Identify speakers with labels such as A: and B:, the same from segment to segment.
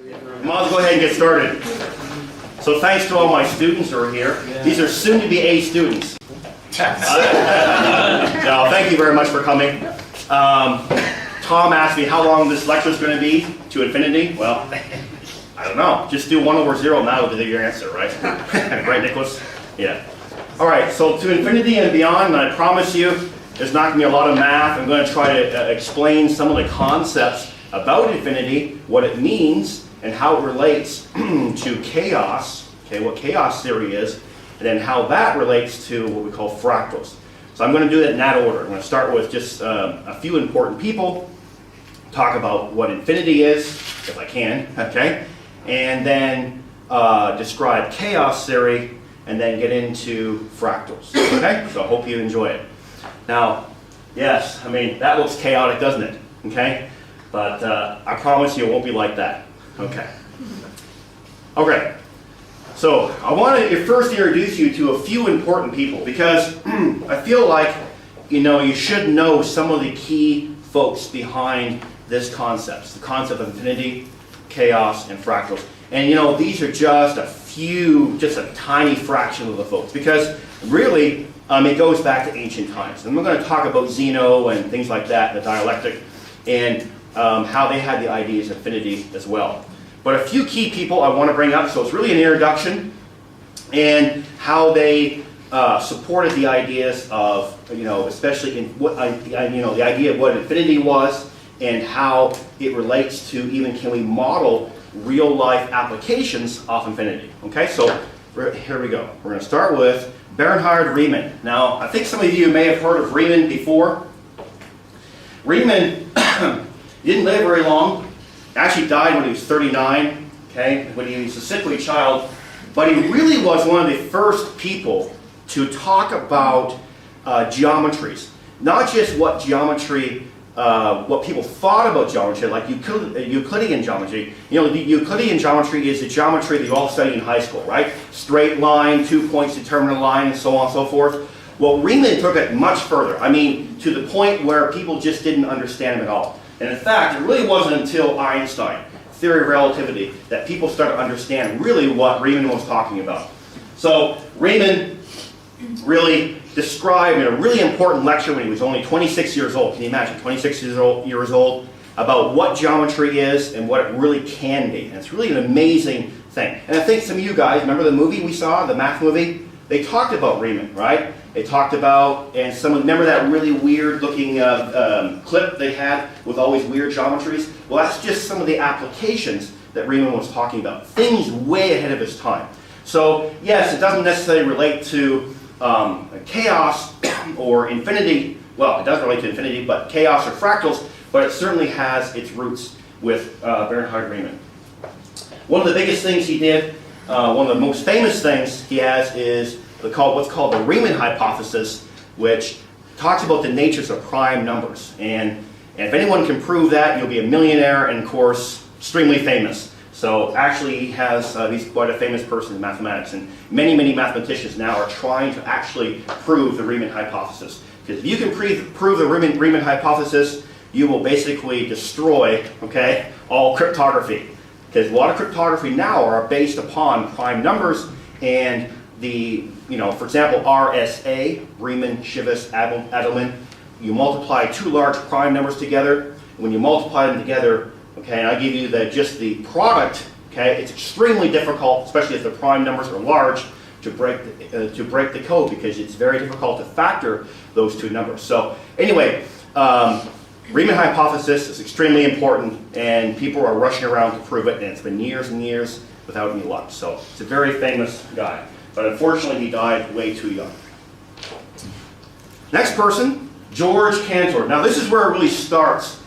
A: Might as well go ahead and get started. So thanks to all my students who are here. These are soon-to-be A students. So thank you very much for coming. Tom asked me how long this lecture is going to be, to infinity. Well, I don't know. Just do 1/0 now to get your answer, right? Right, Nicholas? Yeah. All right, so to infinity and beyond, and I promise you, there's not going to be a lot of math. I'm going to try to explain some of the concepts about infinity, what it means, and how it relates to chaos, okay, what chaos theory is, and then how that relates to what we call fractals. So I'm going to do that in that order. I'm going to start with just a few important people, talk about what infinity is, if I can, okay, and then describe chaos theory, and then get into fractals, okay? So I hope you enjoy it. Now, yes, I mean, that looks chaotic, doesn't it, okay? But I promise you it won't be like that, okay? Okay, so I want to first introduce you to a few important people because I feel like, you know, you should know some of the key folks behind this concept, the concept of infinity, chaos, and fractals. And you know, these are just a few, just a tiny fraction of the folks, because really, it goes back to ancient times. And we're going to talk about Zeno and things like that, the dialectic, and how they had the ideas of infinity as well. But a few key people I want to bring up, so it's really an introduction, and how they supported the ideas of, you know, especially in what, you know, the idea of what infinity was, and how it relates to even can we model real life applications of infinity. Okay, so here we go. We're going to start with Bernhard Riemann. Now, I think some of you may have heard of Riemann before. Riemann didn't live very long. Actually died when he was 39, okay, when he was a sickly child. But he really was one of the first people to talk about geometries. Not just what geometry, what people thought about geometry, like Euclidean geometry. You know, the Euclidean geometry is the geometry that you all study in high school, right? Straight line, 2 points determine a line, and so on and so forth. Well, Riemann took it much further. I mean, to the point where people just didn't understand him at all. And in fact, it really wasn't until Einstein, theory of relativity, that people started to understand really what Riemann was talking about. So Riemann really described in a really important lecture when he was only 26 years old. Can you imagine, 26 years old, about what geometry is and what it really can be. And it's really an amazing thing. And I think some of you guys, remember the movie we saw, the math movie? They talked about Riemann, right? They talked about, and someone, remember that really weird looking clip they had with all these weird geometries? Well, that's just some of the applications that Riemann was talking about. Things way ahead of his time. So, yes, it doesn't necessarily relate to chaos or infinity. Well, it does relate to infinity, but chaos or fractals, but it certainly has its roots with Bernhard Riemann. One of the biggest things he did, one of the most famous things he has is what's called the Riemann hypothesis, which talks about the natures of prime numbers. And if anyone can prove that, you'll be a millionaire and, of course, extremely famous. So actually he has, he's quite a famous person in mathematics, and many, many mathematicians now are trying to actually prove the Riemann hypothesis. Because if you can prove the Riemann hypothesis, you will basically destroy, okay, all cryptography. Because a lot of cryptography now are based upon prime numbers, and the, you know, for example, RSA, Riemann, Chivas, Adelman, you multiply two large prime numbers together. When you multiply them together, okay, and I give you just the product, okay, it's extremely difficult, especially if the prime numbers are large, to break the code, because it's very difficult to factor those two numbers. So anyway, Riemann hypothesis is extremely important, and people are rushing around to prove it, and it's been years and years without any luck. So it's a very famous guy, but unfortunately he died way too young. Next person, George Cantor. Now this is where it really starts.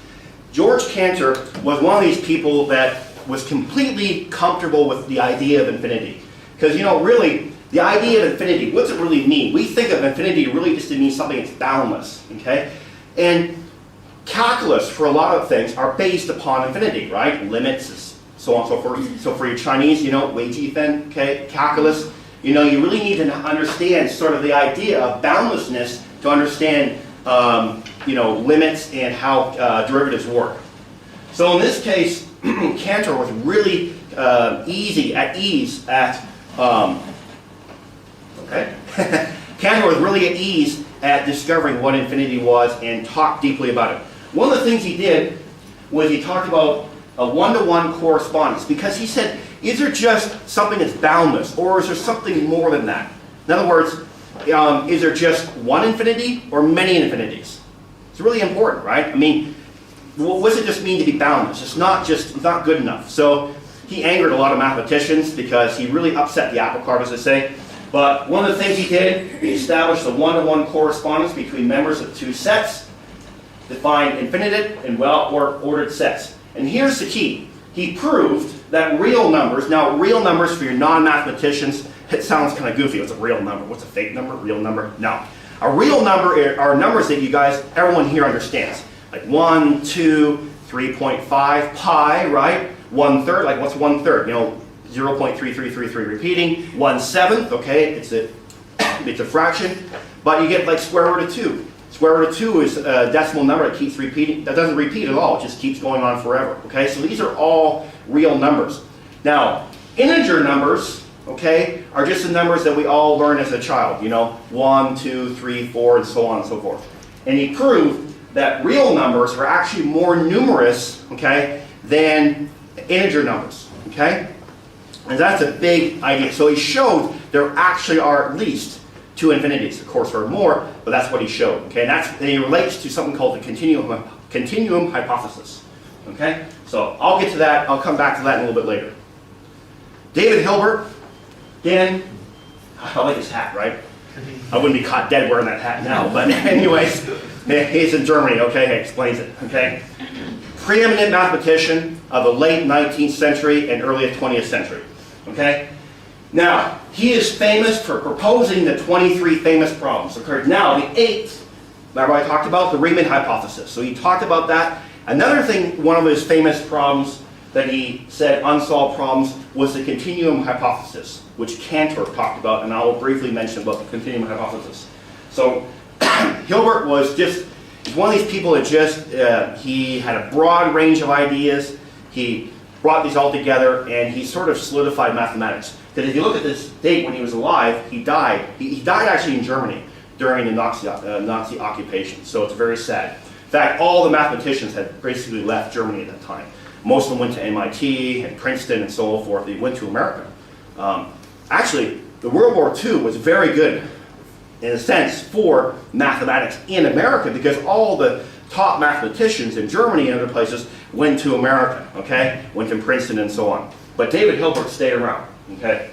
A: George Cantor was one of these people that was completely comfortable with the idea of infinity. Because, you know, really, the idea of infinity, what's it really mean? We think of infinity really just to mean something that's boundless, okay? And calculus, for a lot of things, are based upon infinity, right? Limits, so on and so forth. So for your Chinese, you know, Wei Ji Fen, okay, calculus, you know, you really need to understand sort of the idea of boundlessness to understand you know, limits and how derivatives work. So in this case, Cantor was really at ease at Cantor was really at ease at discovering what infinity was and talked deeply about it. One of the things he did was he talked about a one-to-one correspondence, because he said, is there just something that's boundless, or is there something more than that? In other words, is there just one infinity or many infinities? It's really important, right? I mean, what does it just mean to be boundless? It's not good enough. So he angered a lot of mathematicians because he really upset the apple cart, as they say. But one of the things he did, he established a one-to-one correspondence between members of two sets, defined infinitive and well-ordered sets. And here's the key. He proved that real numbers, now real numbers for your non-mathematicians, it sounds kind of goofy. What's a real number? What's a fake number? Real number? No. A real number are numbers that you guys, everyone here understands. Like 1, 2, 3.5, pi, right? 1/3, like what's 1/3? You know, 0.3333 repeating. 1/7, okay, it's a fraction. But you get like square root of 2. Square root of 2 is a decimal number that keeps repeating, that doesn't repeat at all, it just keeps going on forever. Okay, so these are all real numbers. Now, integer numbers, okay, are just the numbers that we all learn as a child, you know, 1, 2, 3, 4, and so on and so forth. And he proved that real numbers are actually more numerous, okay, than integer numbers, okay? And that's a big idea. So he showed there actually are at least two infinities. Of course, there are more, but that's what he showed. Okay, and he relates to something called the continuum hypothesis. Okay, so I'll get to that. I'll come back to that in a little bit later. David Hilbert, again, I like his hat, right? I wouldn't be caught dead wearing that hat now, but anyways, he's in Germany. Okay, he explains it. Okay, preeminent mathematician of the late 19th century and early 20th century. Okay. Now, he is famous for proposing the 23 famous problems. Occurred now, the 8th, remember I talked about the Riemann hypothesis. So he talked about that. Another thing, one of his famous problems that he said, unsolved problems, was the continuum hypothesis, which Cantor talked about, and I will briefly mention about the continuum hypothesis. So Hilbert was just one of these people that just, he had a broad range of ideas. He brought these all together, and he sort of solidified mathematics. Because if you look at this date when he was alive, he died. He died actually in Germany during the Nazi occupation, so it's very sad. In fact, all the mathematicians had basically left Germany at that time. Most of them went to MIT and Princeton and so forth. They went to America. Actually, the World War II was very good, in a sense, for mathematics in America, because all the top mathematicians in Germany and other places went to America, okay? Went to Princeton and so on. But David Hilbert stayed around, okay?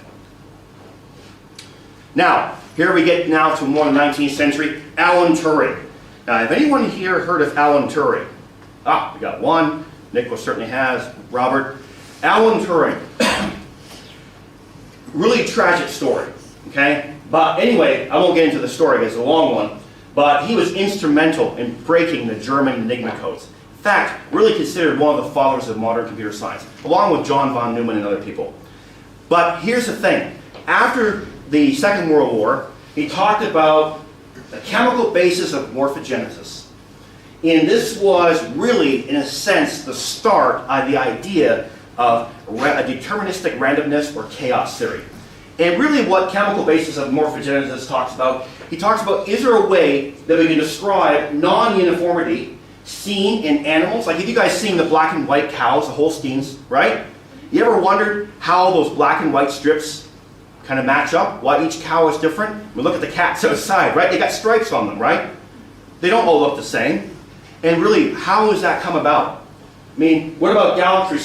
A: Now, here we get now to more than the 19th century, Alan Turing. Now, have anyone here heard of Alan Turing? Ah, we got one. Nicholas certainly has. Robert. Alan Turing. Really tragic story, okay? But anyway, I won't get into the story because it's a long one. But he was instrumental in breaking the German Enigma codes. In fact, really considered one of the fathers of modern computer science, along with John von Neumann and other people. But here's the thing. After the Second World War, he talked about the chemical basis of morphogenesis. And this was really, in a sense, the start of the idea of a deterministic randomness or chaos theory. And really what chemical basis of morphogenesis talks about, he talks about, is there a way that we can describe non-uniformity seen in animals? Like, have you guys seen the black and white cows, the Holsteins, right? You ever wondered how those black and white strips kind of match up? Why each cow is different? We look at the cats outside, right? They got stripes on them, right? They don't all look the same. And really, how has that come about? I mean, what about galaxy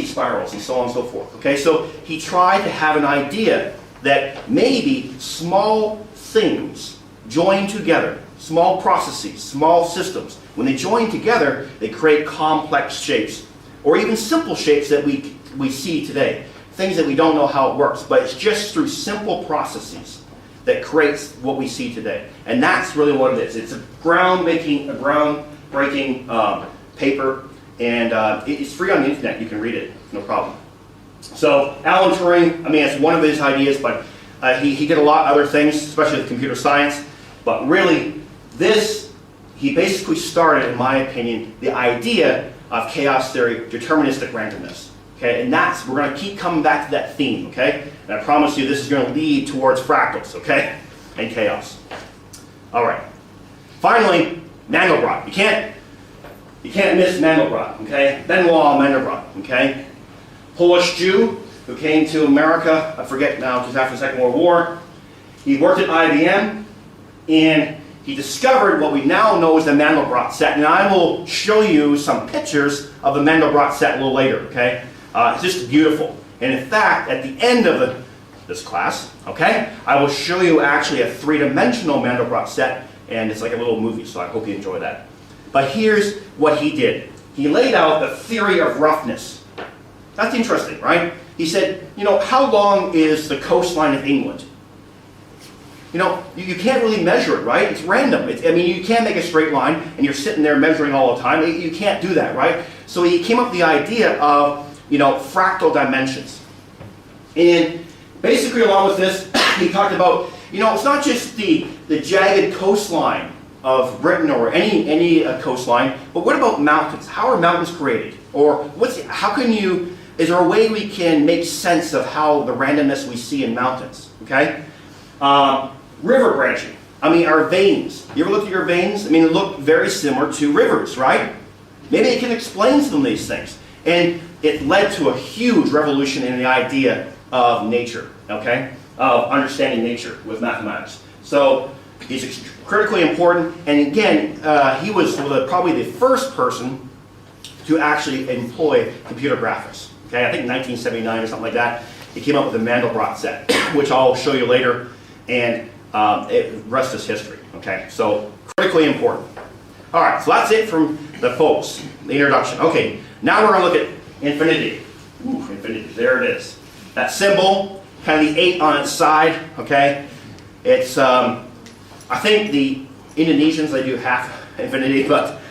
A: spirals and so on and so forth? Okay, so he tried to have an idea that maybe small things join together, small processes, small systems. When they join together, they create complex shapes, or even simple shapes that we see today. Things that we don't know how it works, but it's just through simple processes that creates what we see today. And that's really what it is. It's a groundbreaking paper, and it's free on the internet. You can read it, no problem. So Alan Turing, I mean, it's one of his ideas, but he did a lot of other things, especially with computer science. But really, he basically started, in my opinion, the idea of chaos theory, deterministic randomness. Okay, and we're going to keep coming back to that theme, okay? And I promise you this is going to lead towards fractals, okay? And chaos. All right. Finally, Mandelbrot. You can't miss Mandelbrot, okay? Benoit Mandelbrot, okay? Polish Jew who came to America, I forget now, just after the Second World War. He worked at IBM, and he discovered what we now know as the Mandelbrot set. And I will show you some pictures of the Mandelbrot set a little later, okay? It's just beautiful. And in fact, at the end of this class, okay, I will show you actually a three-dimensional Mandelbrot set, and it's like a little movie, so I hope you enjoy that. But here's what he did. He laid out the theory of roughness. That's interesting, right? He said, you know, how long is the coastline of England? You know, you can't really measure it, right? It's random. I mean, you can't make a straight line, and you're sitting there measuring all the time. You can't do that, right? So he came up with the idea of, you know, fractal dimensions. And basically along with this, he talked about, you know, it's not just the jagged coastline of Britain or any coastline, but what about mountains? How are mountains created? Or is there a way we can make sense of how the randomness we see in mountains, okay? River branching. I mean, our veins. You ever looked at your veins? I mean, they look very similar to rivers, right? Maybe it can explain some of these things. And it led to a huge revolution in the idea of nature, okay? Of understanding nature with mathematics. So he's critically important. And again, he was probably the first person to actually employ computer graphics. Okay, I think 1979 or something like that. He came up with the Mandelbrot set, which I'll show you later. And the rest is history. Okay, so critically important. All right, so that's it from the folks, the introduction. Okay, now we're going to look at infinity. Ooh, infinity, there it is. That symbol, kind of the 8 on its side, okay? It's, I think the Indonesians, they do half infinity, but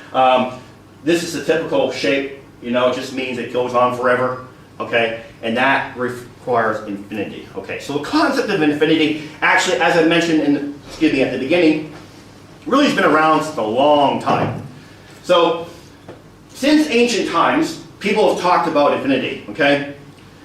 A: this is the typical shape, you know, it just means it goes on forever, okay? And that requires infinity, okay? So the concept of infinity, actually, as I mentioned at the beginning, really has been around for a long time. So, since ancient times, people have talked about infinity, okay?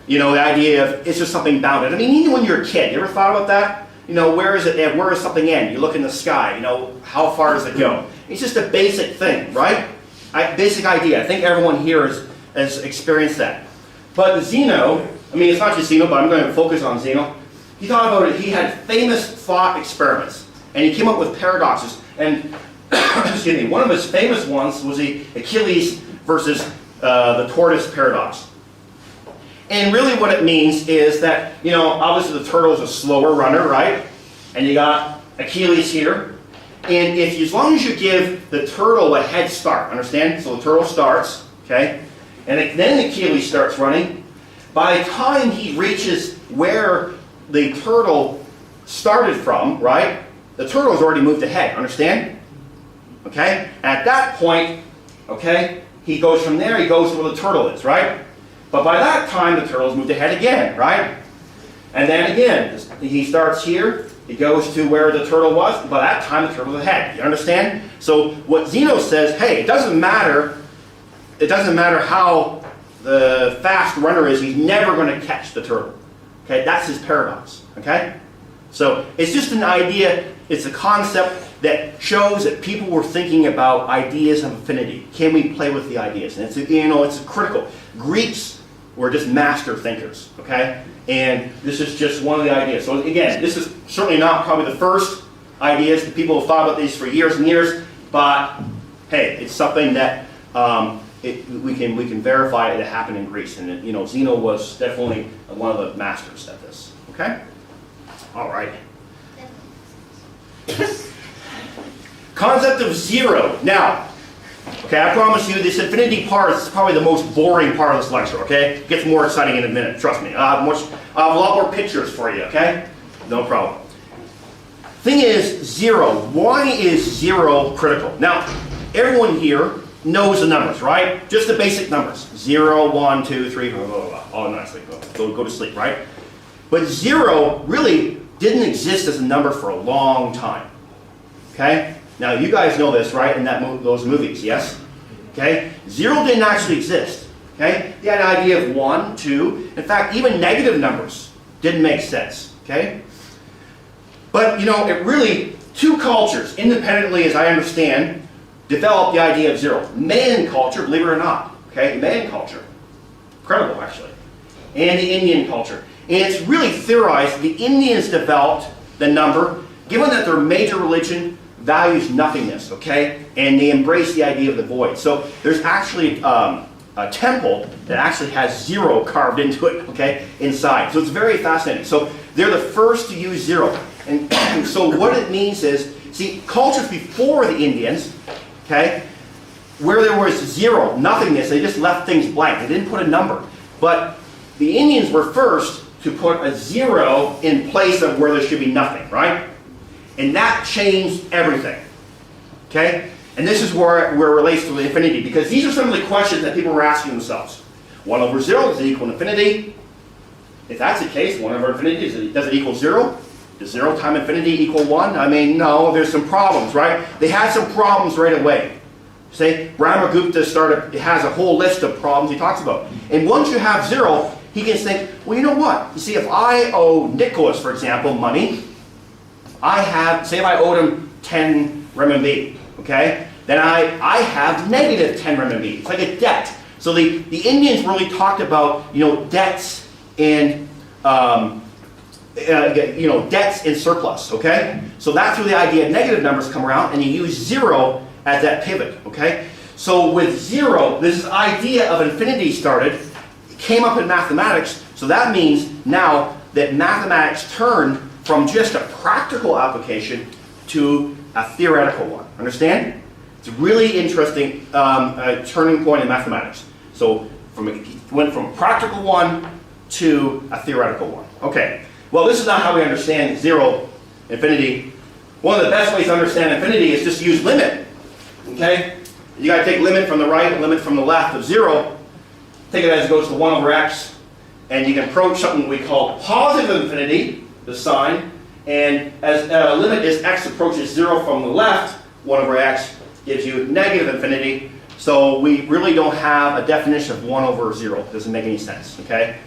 A: You know, the idea of it's just something bounded. I mean, even when you're a kid, you ever thought about that? You know, where is it? Where does something end? You look in the sky, you know, how far does it go? It's just a basic thing, right? Basic idea. I think everyone here has experienced that. But Zeno, I mean, it's not just Zeno, but I'm going to focus on Zeno. He thought about it. He had famous thought experiments, and he came up with paradoxes. And excuse me, one of his famous ones was the Achilles versus the tortoise paradox. And really what it means is that, you know, obviously the turtle is a slower runner, right? And you got Achilles here. And as long as you give the turtle a head start, understand? So the turtle starts, okay? And then Achilles starts running. By the time he reaches where the turtle started from, right? The turtle has already moved ahead, understand? Okay? At that point, okay, he goes from there, he goes to where the turtle is, right? But by that time, the turtle's moved ahead again, right? And then again, he starts here, he goes to where the turtle was, by that time the turtle's ahead. You understand? So what Zeno says, hey, it doesn't matter how the fast runner is, he's never going to catch the turtle. Okay, that's his paradox. Okay? So it's just an idea, it's a concept that shows that people were thinking about ideas of infinity. Can we play with the ideas? And it's critical. Greeks were just master thinkers, okay? And this is just one of the ideas. So again, this is certainly not probably the first ideas. People have thought about these for years and years, but hey, it's something that we can verify it happened in Greece. And you know, Zeno was definitely one of the masters at this. Okay? All right. Concept of zero. Now, okay, I promise you this infinity part is probably the most boring part of this lecture, okay? It gets more exciting in a minute, trust me. I have a lot more pictures for you, okay? No problem. Thing is, zero. Why is zero critical? Now, everyone here knows the numbers, right? Just the basic numbers. 0, 1, 2, 3, blah, blah, blah. Oh, nicely. Go to sleep, right? But zero really didn't exist as a number for a long time, okay? Now, you guys know this, right, in those movies, yes? Okay? 0 didn't actually exist. Okay? They had an idea of 1, 2. In fact, even negative numbers didn't make sense. Okay? But, you know, it really, two cultures, independently as I understand, developed the idea of 0. Mayan culture, believe it or not. Okay? Mayan culture. Incredible, actually. And the Indian culture. And it's really theorized the Indians developed the number, given that their major religion values nothingness, okay? And they embrace the idea of the void. So there's actually a temple that actually has 0 carved into it, okay, inside. So it's very fascinating. So they're the first to use 0. And so what it means is, see, cultures before the Indians, okay, where there was 0, nothingness, they just left things blank. They didn't put a number. But the Indians were first to put a 0 in place of where there should be nothing, right? And that changed everything. Okay? And this is where it relates to the infinity, because these are some of the questions that people were asking themselves. 1 over 0, does it equal infinity? If that's the case, 1 over infinity, does it equal 0? Does 0 times infinity equal 1? I mean, no, there's some problems, right? They had some problems right away. Say, Brahmagupta has a whole list of problems he talks about. And once you have 0, he can think, well, you know what? You see, if I owe Nicholas, for example, money, say if I owed him 10 renminbi, okay? Then I have negative 10 renminbi. It's like a debt. So the Indians really talked about, you know, debts and, debts and surplus, okay? So that's where the idea of negative numbers come around, and you use 0 as that pivot, okay? So with 0, this idea of infinity started, came up in mathematics, so that means now that mathematics turned from just a practical application to a theoretical one. Understand? It's a really interesting turning point in mathematics. So it went from a practical one to a theoretical one. Okay, well, this is not how we understand 0, infinity. One of the best ways to understand infinity is just use limit. Okay? You got to take limit from the right and limit from the left of 0. Take it as it goes to 1 over x, and you can approach something we call positive infinity, the sign, and as limit as x approaches 0 from the left, 1 over x gives you negative infinity. So we really don't have a definition of 1 over 0. It doesn't make any sense, okay?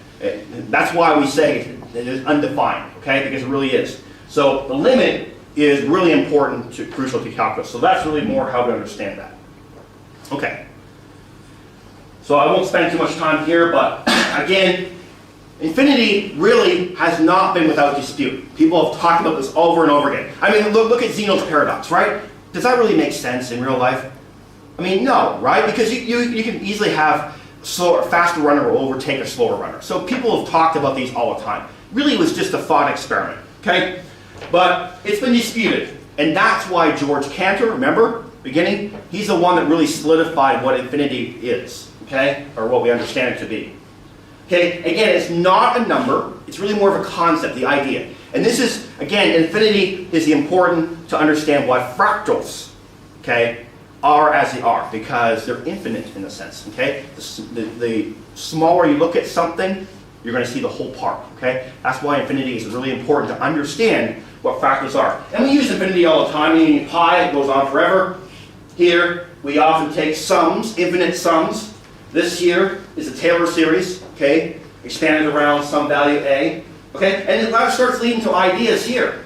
A: That's why we say it is undefined, okay? Because it really is. So the limit is really important, crucial to calculus. So that's really more how to understand that. Okay. So I won't spend too much time here, but again, infinity really has not been without dispute. People have talked about this over and over again. I mean, look at Zeno's paradox, right? Does that really make sense in real life? I mean, no, right? Because you can easily have a faster runner will overtake a slower runner. So people have talked about these all the time. Really, it was just a thought experiment, okay? But it's been disputed. And that's why George Cantor, remember, beginning, he's the one that really solidified what infinity is. Okay, or what we understand it to be. Okay, again, it's not a number, it's really more of a concept, the idea. And this is, again, infinity is important to understand why fractals, okay, are as they are, because they're infinite in a sense, okay? The smaller you look at something, you're going to see the whole part, okay? That's why infinity is really important to understand what fractals are. And we use infinity all the time, meaning pi, it goes on forever. Here, we often take sums, infinite sums. This here is the Taylor series, okay, expanded around some value a, okay, and that starts leading to ideas here,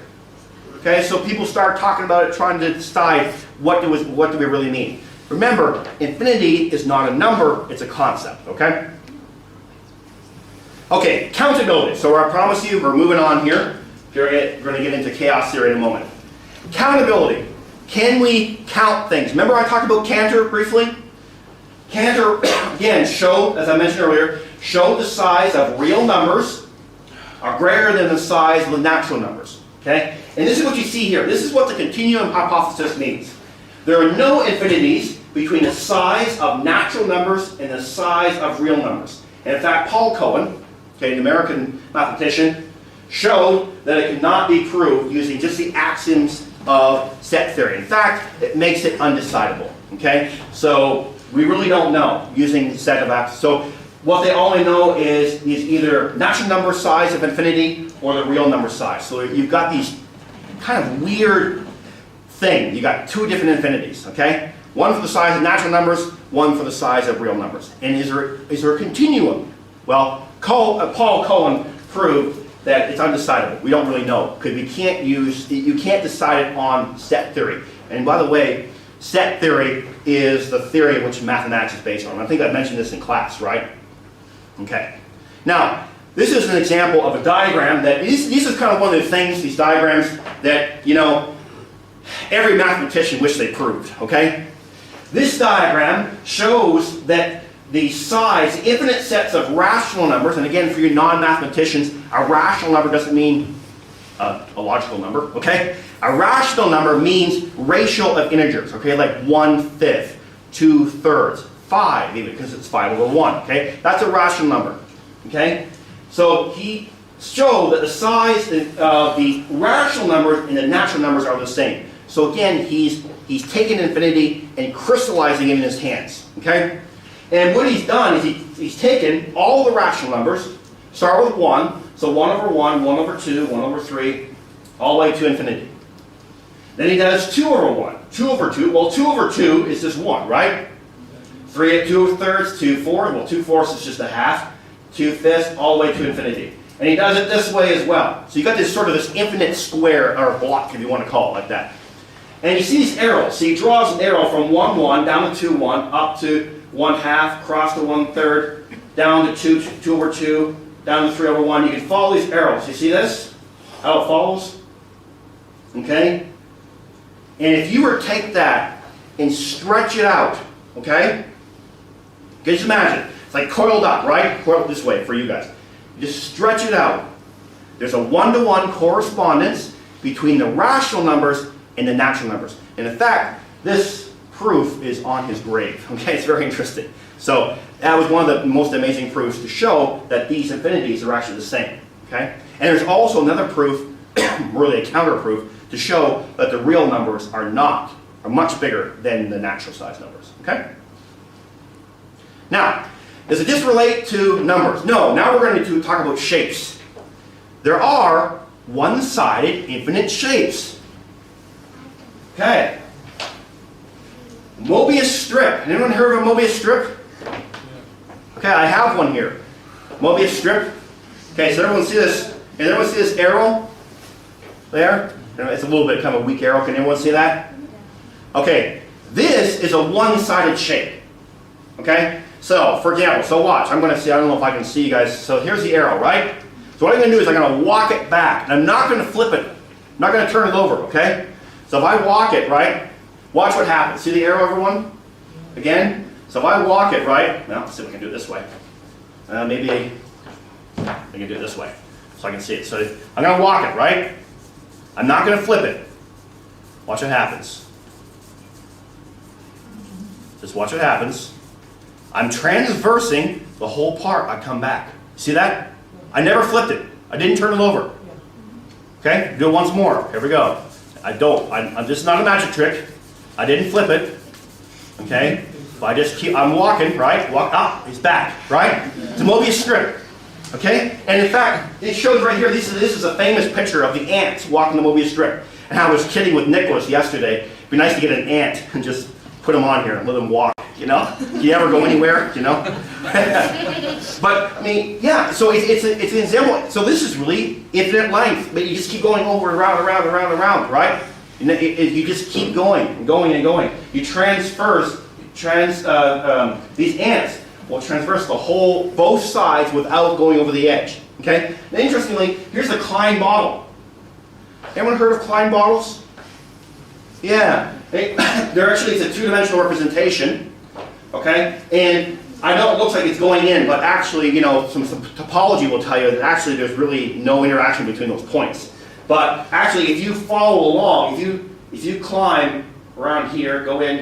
A: okay, so people start talking about it, trying to decide what do we really mean. Remember, infinity is not a number, it's a concept, okay? Okay, countability. So I promise you, we're moving on here. We're going to get into chaos theory in a moment. Countability. Can we count things? Remember I talked about Cantor briefly? Cantor, again, showed, as I mentioned earlier, showed the size of real numbers are greater than the size of the natural numbers. Okay? And this is what you see here. This is what the continuum hypothesis means. There are no infinities between the size of natural numbers and the size of real numbers. And in fact, Paul Cohen, okay, an American mathematician, showed that it could not be proved using just the axioms of set theory. In fact, it makes it undecidable. Okay? So we really don't know using set of axioms. So what they only know is either natural number size of infinity or the real number size. So you've got these kind of weird thing. You got two different infinities, okay? One for the size of natural numbers, one for the size of real numbers. And is there a continuum? Well, Paul Cohen proved that it's undecidable. We don't really know, because you can't decide it on set theory. And by the way, set theory is the theory which mathematics is based on. I think I mentioned this in class, right? Okay. Now, this is an example of a diagram that these is kind of one of the things, these diagrams, that, you know, every mathematician wished they proved, okay? This diagram shows that the size, infinite sets of rational numbers, and again, for you non-mathematicians, a rational number doesn't mean a logical number, okay? A rational number means ratio of integers, okay? Like 1/5, 2/3, 5 even, because it's 5/1, okay? That's a rational number, okay? So he showed that the size of the rational numbers and the natural numbers are the same. So again, he's taken infinity and crystallizing it in his hands, okay? And what he's done is he's taken all the rational numbers, start with 1, so 1/1, 1/2, 1/3, all the way to infinity. Then he does 2/1, 2/2, well 2/2 is just 1, right? 3 at 2/3, 2/4, well 2/4 is just a half, 2/5, all the way to infinity. And he does it this way as well. So you got this sort of this infinite square, or block if you want to call it like that. And you see these arrows. So he draws an arrow from 1/1 down to 2/1, up to 1/2, across to 1/3, down to 2/2, down to 3/1. You can follow these arrows. You see this? How it follows? Okay? And if you were to take that and stretch it out, okay? Just imagine. It's like coiled up, right? Coiled this way for you guys. You just stretch it out. There's a 1-to-1 correspondence between the rational numbers and the natural numbers. And in fact, this proof is on his grave. Okay, it's very interesting. So that was one of the most amazing proofs to show that these infinities are actually the same. Okay, and there's also another proof, really a counter proof, to show that the real numbers are much bigger than the natural size numbers. Okay. Now, does it just relate to numbers? No. Now we're going to talk about shapes. There are one-sided infinite shapes. Okay. Mobius strip. Anyone heard of a Mobius strip? Okay, I have one here. Mobius strip. Okay, so everyone see this? Can everyone see this arrow there? It's a little bit kind of a weak arrow. Can anyone see that? Okay, this is a one-sided shape. Okay, so for example, so watch. I'm going to see. I don't know if I can see you guys. So here's the arrow, right? So what I'm going to do is I'm going to walk it back, and I'm not going to flip it. I'm not going to turn it over. Okay. So if I walk it, right, watch what happens. See the arrow, everyone? Again? So if I walk it, right, now let's see if we can do it this way. Maybe I can do it this way so I can see it. So I'm going to walk it, right? I'm not going to flip it. Watch what happens. Just watch what happens. I'm transversing the whole part. I come back. See that? I never flipped it. I didn't turn it over. Okay? Do it once more. Here we go. I'm just not a magic trick. I didn't flip it. Okay? But I just keep, I'm walking, right? Walk up, it's back, right? It's a Mobius strip. Okay? And in fact, it shows right here, this is a famous picture of the ants walking the Mobius strip. And I was kidding with Nicholas yesterday. It'd be nice to get an ant and just put him on here and let him walk, you know? Do you ever go anywhere, you know? But, I mean, yeah, so it's an example. So this is really infinite length, but you just keep going over and around, right? You just keep going and going and going. You these ants will transverse the whole, both sides without going over the edge. Okay? Now, interestingly, here's the Klein bottle. Anyone heard of Klein bottles? Yeah. They're actually, it's a two-dimensional representation. Okay? And I know it looks like it's going in, but actually, you know, some topology will tell you that actually there's really no interaction between those points. But actually, if you follow along, if you climb around here, go in,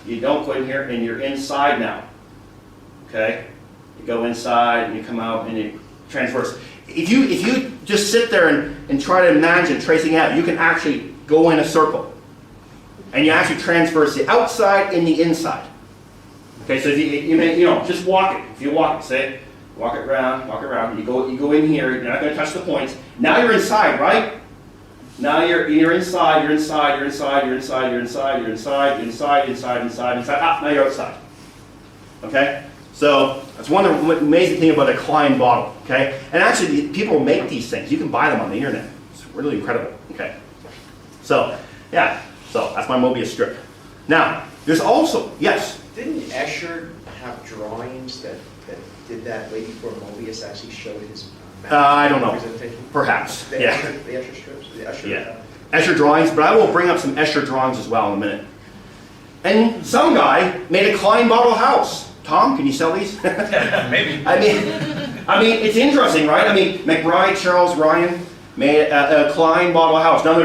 A: you don't go in here, and you're inside now. Okay? You go inside, and you come out, and you transverse. If you just sit there and try to imagine tracing out, you can actually go in a circle. And you actually transverse the outside and the inside. Okay, so if you know, just walk it. If you walk it, say, walk it around, you go in here, you're not going to touch the points. Now you're inside, right? Now you're inside, you're inside, you're inside, you're inside, you're inside, you're inside, you're inside, inside, inside, inside. Ah, now you're outside. Okay? So that's one of the amazing things about a Klein bottle. Okay? And actually, people make these things. You can buy them on the internet. It's really incredible. Okay? So, yeah. So that's my Mobius strip. Now, there's also, yes?
B: Didn't Escher have drawings that did that way before Mobius actually showed his
A: I don't know.
B: representation?
A: Perhaps.
B: The
A: Yeah.
B: Escher strips? The Escher,
A: Yeah. Escher drawings, but I will bring up some Escher drawings as well in a minute. And some guy made a Klein bottle house. Tom, can you sell these?
C: Maybe.
A: I mean, it's interesting, right? I mean, McBride, Charles Ryan made a Klein bottle house. Now,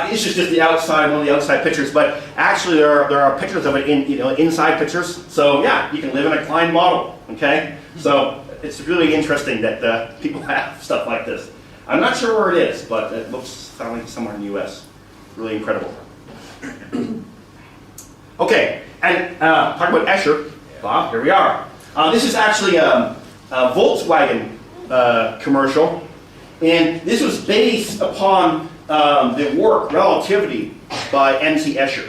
A: this is just the outside, one of the outside pictures, but actually there are pictures of it inside pictures. So yeah, you can live in a Klein bottle. Okay, so it's really interesting that people have stuff like this. I'm not sure where it is, but it looks sound like somewhere in the U.S. Really incredible. Okay, and talk about Escher. Bob, here we are. This is actually a Volkswagen commercial, and this was based upon the work Relativity by M.C. Escher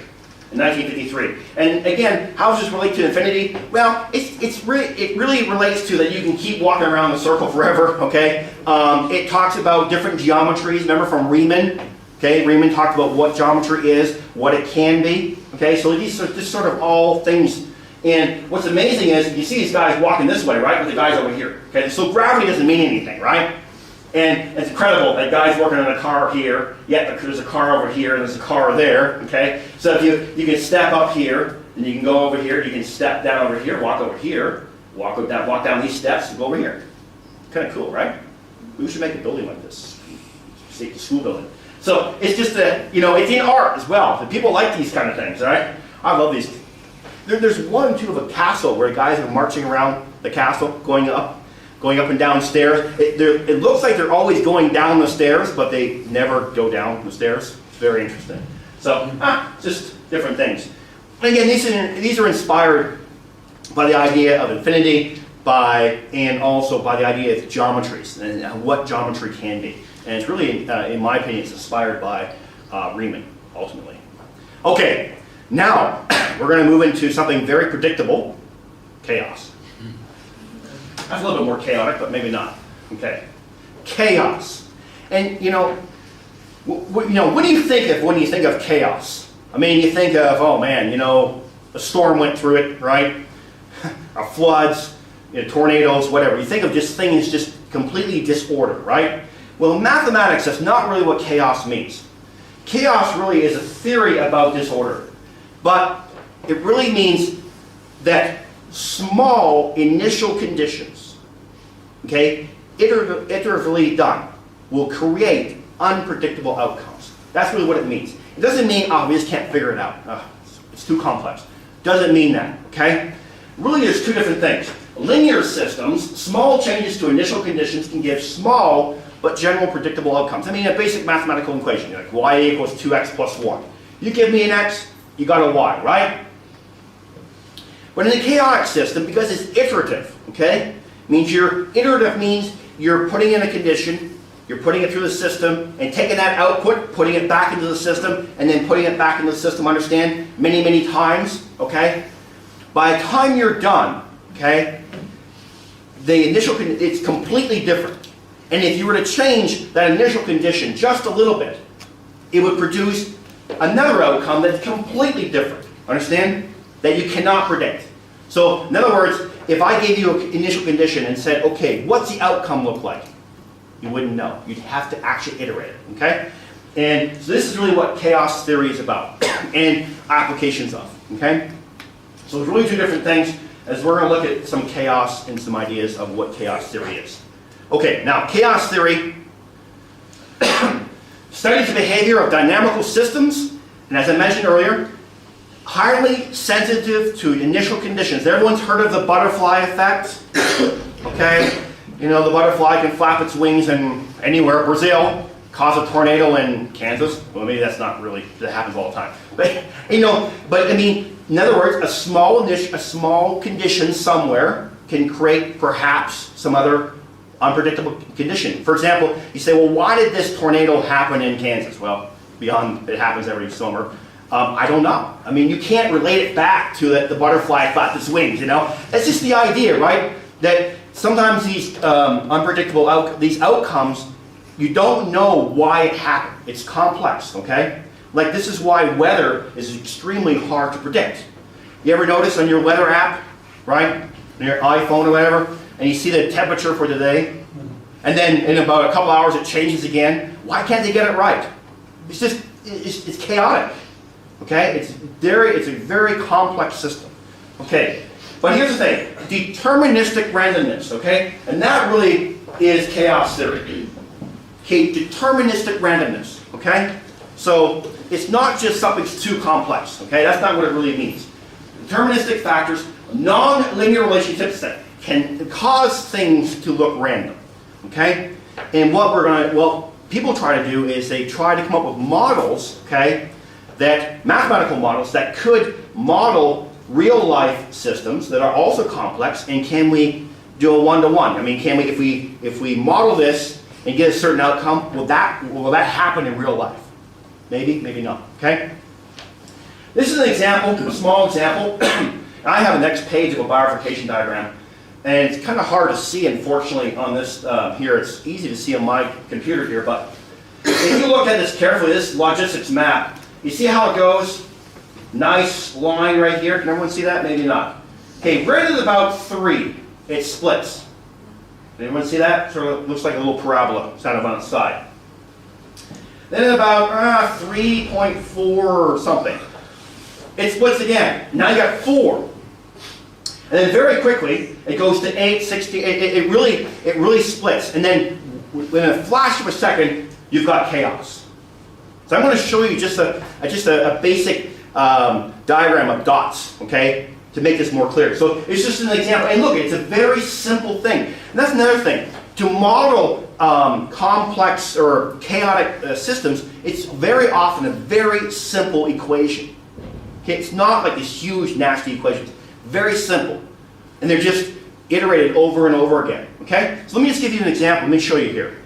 A: in 1953. And again, how does this relate to infinity? Well, it really relates to that you can keep walking around the circle forever. Okay, it talks about different geometries. Remember from Riemann? Okay, Riemann talked about what geometry is, what it can be. Okay, so these are just sort of all things. And what's amazing is you see these guys walking this way, right, with the guys over here. Okay, so gravity doesn't mean anything, right? And it's incredible that guys working on a car here, yet there's a car over here and there's a car there. Okay, so if you can step up here, and you can go over here, you can step down over here, walk over here, walk down these steps, and go over here. Kind of cool, right? We should make a building like this, a school building. So it's just that it's in art as well. The people like these kind of things, right? I love these. There's one too of a castle where guys are marching around the castle, going up and down stairs. It looks like they're always going down the stairs, but they never go down the stairs. It's very interesting. So, just different things. And again, these are inspired by the idea of infinity, and also by the idea of geometries and what geometry can be. And it's really, in my opinion, it's inspired by Riemann, ultimately. Okay, now we're going to move into something very predictable, chaos. That's a little bit more chaotic, but maybe not. Okay, chaos. And what do you think of when you think of chaos? I mean, you think of, oh man, a storm went through it, right? Or floods, tornadoes, whatever. You think of just things just completely disordered, right? Well, in mathematics, that's not really what chaos means. Chaos really is a theory about disorder, but it really means that small initial conditions, okay, iteratively done, will create unpredictable outcomes. That's really what it means. It doesn't mean, we just can't figure it out. It's too complex. Doesn't mean that, okay? Really, there's two different things. Linear systems, small changes to initial conditions can give small but general predictable outcomes. I mean, a basic mathematical equation, like y equals 2x plus 1. You give me an x, you got a y, right? But in a chaotic system, because it's iterative, okay, iterative means you're putting in a condition, you're putting it through the system, and taking that output, putting it back into the system, and then putting it back into the system, understand, many, many times, okay? By the time you're done, okay, the initial, it's completely different. And if you were to change that initial condition just a little bit, it would produce another outcome that's completely different. Understand? That you cannot predict. So, in other words, if I gave you an initial condition and said, okay, what's the outcome look like? You wouldn't know. You'd have to actually iterate it, okay? And so this is really what chaos theory is about, and applications of, okay? So there's really two different things, as we're going to look at some chaos and some ideas of what chaos theory is. Okay, now chaos theory studies the behavior of dynamical systems, and as I mentioned earlier, highly sensitive to initial conditions. Everyone's heard of the butterfly effect, okay? The butterfly can flap its wings in anywhere. Brazil, cause a tornado in Kansas. Well, maybe that's not really, that happens all the time. But, I mean, in other words, a small condition somewhere can create perhaps some other unpredictable condition. For example, you say, well, why did this tornado happen in Kansas? Well, beyond it happens every summer. I don't know. I mean, you can't relate it back to the butterfly flapped its wings, you know? That's just the idea, right? That sometimes these unpredictable these outcomes, you don't know why it happened. It's complex, okay? Like this is why weather is extremely hard to predict. You ever notice on your weather app, right? On your iPhone or whatever, and you see the temperature for today, and then in about a couple hours it changes again. Why can't they get it right? It's just, it's chaotic. Okay, it's a very complex system. Okay, but here's the thing: deterministic randomness. Okay, and that really is chaos theory. Okay, deterministic randomness. Okay, so it's not just something's too complex. Okay, that's not what it really means. Deterministic factors, non-linear relationships that can cause things to look random. Okay, and what people try to do is they try to come up with models. Okay. That mathematical models that could model real life systems that are also complex, and can we do a one-to-one? I mean, can we, if we model this and get a certain outcome, will that happen in real life? Maybe, maybe not. Okay. This is an example, a small example. I have the next page of a bifurcation diagram, and it's kind of hard to see, unfortunately, on this here. It's easy to see on my computer here, but if you look at this carefully, this logistics map. You see how it goes? Nice line right here. Can everyone see that? Maybe not. Okay, right at about 3, it splits. Can anyone see that? Sort of looks like a little parabola, kind of on its side. Then at about 3.4 or something, it splits again. Now you got 4. And then very quickly, it goes to 8, 16. It really splits. And then in a flash of a second, you've got chaos. So I'm going to show you just a basic diagram of dots, okay, to make this more clear. So it's just an example. And look, it's a very simple thing. And that's another thing. To model complex or chaotic systems, it's very often a very simple equation. Okay, it's not like these huge, nasty equations. Very simple. And they're just iterated over and over again. Okay? So let me just give you an example. Let me show you here.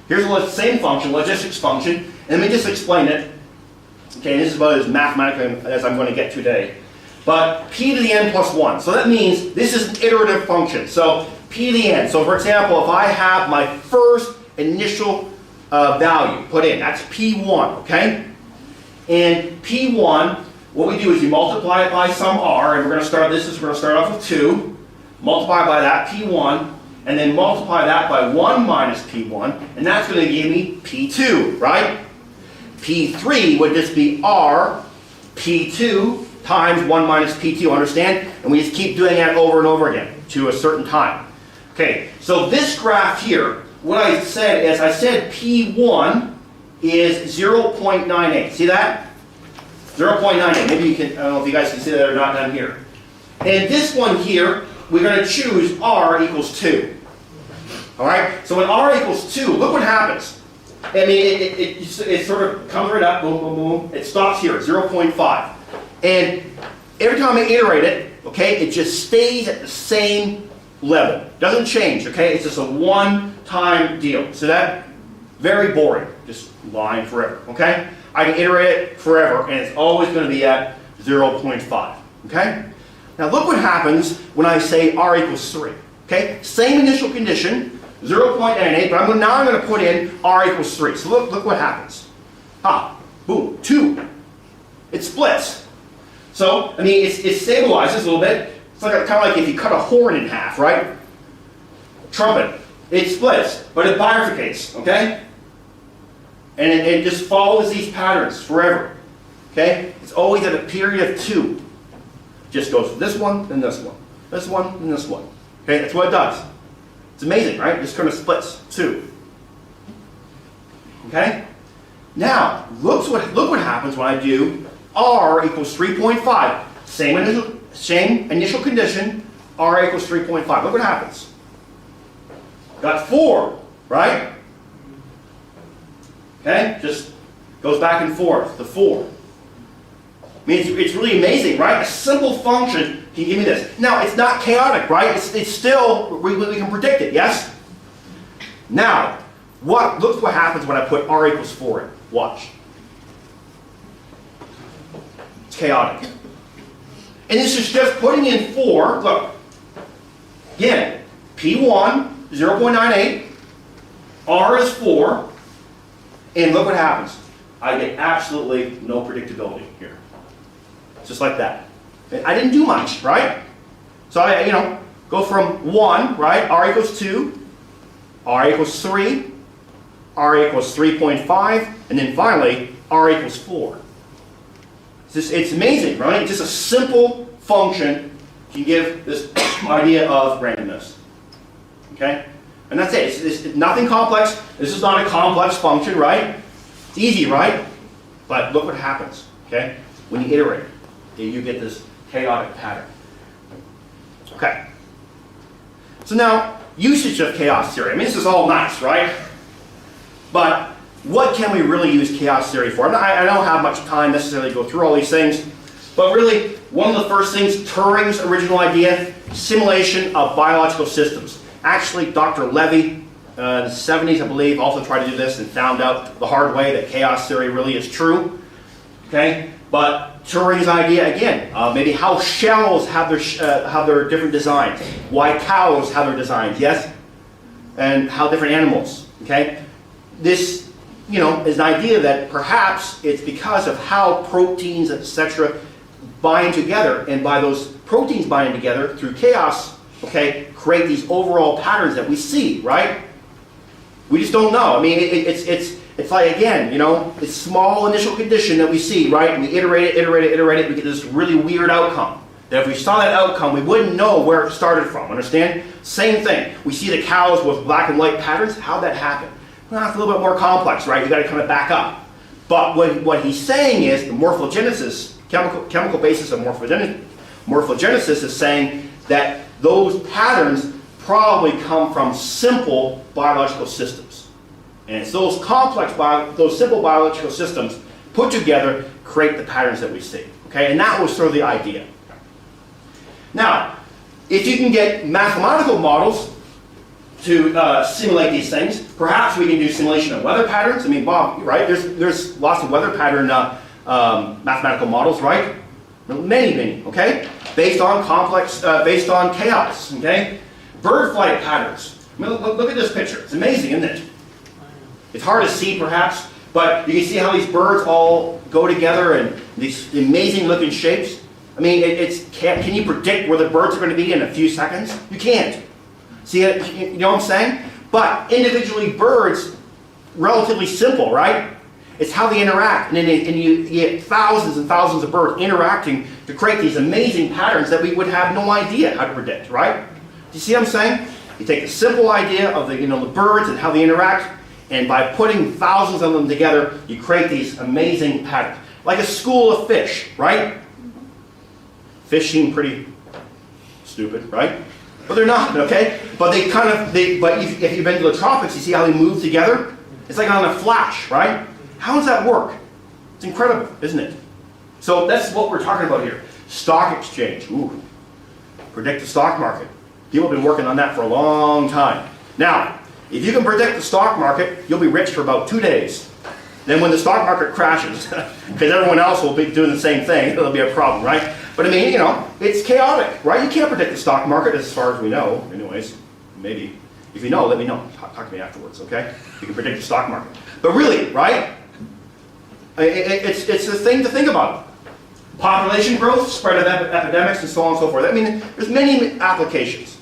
A: Here's the same function, logistics function. And let me just explain it. Okay, this is about as mathematical as I'm going to get today. But p to the n plus 1. So that means this is an iterative function. So p to the n. So for example, if I have my first initial value put in, that's p1, okay? And p1, what we do is we multiply it by some r, and we're going to start off with 2. Multiply by that, p1. And then multiply that by 1 minus p1, and that's going to give me p2, right? p3 would just be r p2 times 1 minus p2, understand? And we just keep doing that over and over again to a certain time. Okay, so this graph here, what I said is I said p1 is 0.98. See that? 0.98. Maybe you can, I don't know if you guys can see that or not down here. And this one here, we're going to choose r equals 2. All right? So when r equals 2, look what happens. I mean, it sort of comes right up, boom, boom, boom. It stops here, 0.5. And every time I iterate it, okay, it just stays at the same level. Doesn't change, okay? It's just a one-time deal. So that, very boring. Just line forever, okay? I can iterate it forever, and it's always going to be at 0.5, okay? Now look what happens when I say r equals 3, okay? Same initial condition, 0.98, but now I'm going to put in r equals 3. So look what happens. Boom, 2. It splits. So, I mean, it stabilizes a little bit. It's like kind of like if you cut a horn in half, right? Trumpet. It splits, but it bifurcates, okay? And it just follows these patterns forever, okay? It's always at a period of 2. Just goes this one, then this one. This one, then this one. Okay, that's what it does. It's amazing, right? It just kind of splits 2. Okay? Now, look what happens when I do r equals 3.5. Same initial condition, r equals 3.5. Look what happens. Got 4, right? Okay? Just goes back and forth, the 4. I mean, it's really amazing, right? A simple function can give me this. Now, it's not chaotic, right? It's still, we can predict it, yes? Now, look what happens when I put r equals 4 in. Watch. It's chaotic. And this is just putting in 4. Look. Again, P1, 0.98. R is 4. And look what happens. I get absolutely no predictability here. Just like that. I didn't do much, right? So I, go from 1, right? R equals 2. R equals 3. R equals 3.5. And then finally, R equals 4. It's amazing, right? It's just a simple function can give this idea of randomness. Okay? And that's it. It's nothing complex. This is not a complex function, right? It's easy, right? But look what happens, okay? When you iterate, you get this chaotic pattern. Okay. So now, usage of chaos theory. I mean, this is all nice, right? But what can we really use chaos theory for? I don't have much time necessarily to go through all these things, but really, one of the first things, Turing's original idea, simulation of biological systems. Actually, Dr. Levy, in the 70s, I believe, also tried to do this and found out the hard way that chaos theory really is true. Okay, but Turing's idea again, maybe how shells have their different designs, why cows have their designs, yes, and how different animals. Okay, this is an idea that perhaps it's because of how proteins, etc., bind together, and by those proteins binding together through chaos, okay, create these overall patterns that we see, right? We just don't know. I mean, it's like, again, it's small initial condition that we see, right? And we iterate it, we get this really weird outcome. That if we saw that outcome, we wouldn't know where it started from, understand? Same thing. We see the cows with black and white patterns. How'd that happen? Well, it's a little bit more complex, right? You got to kind of back up. But what he's saying is the morphogenesis, chemical basis of morphogenesis is saying that those patterns probably come from simple biological systems. And it's those those simple biological systems put together create the patterns that we see. Okay, and that was sort of the idea. Now, if you can get mathematical models to simulate these things, perhaps we can do simulation of weather patterns. I mean, Bob, right? There's lots of weather pattern mathematical models, right? Many, okay? Based on chaos, okay? Bird flight patterns. I mean, look at this picture. It's amazing, isn't it? It's hard to see, perhaps, but you can see how these birds all go together in these amazing looking shapes. I mean, can you predict where the birds are going to be in a few seconds? You can't. See it? You know what I'm saying? But individually, birds, relatively simple, right? It's how they interact, and you get thousands and thousands of birds interacting to create these amazing patterns that we would have no idea how to predict, right? Do you see what I'm saying? You take a simple idea of the birds and how they interact, and by putting thousands of them together, you create these amazing patterns, like a school of fish, right? Fish seem pretty stupid, right? But they're not, okay? But but if you've been to the tropics, you see how they move together? It's like on a flash, right? How does that work? It's incredible, isn't it? So that's what we're talking about here. Stock exchange. Ooh. Predict the stock market. People have been working on that for a long time. Now, if you can predict the stock market, you'll be rich for about 2 days. Then when the stock market crashes, because everyone else will be doing the same thing, it'll be a problem, right? But I mean, it's chaotic, right? You can't predict the stock market as far as we know, anyways. Maybe. If you know, let me know. Talk to me afterwards, okay? You can predict the stock market. But really, right? It's a thing to think about. Population growth, spread of epidemics, and so on and so forth. I mean, there's many applications.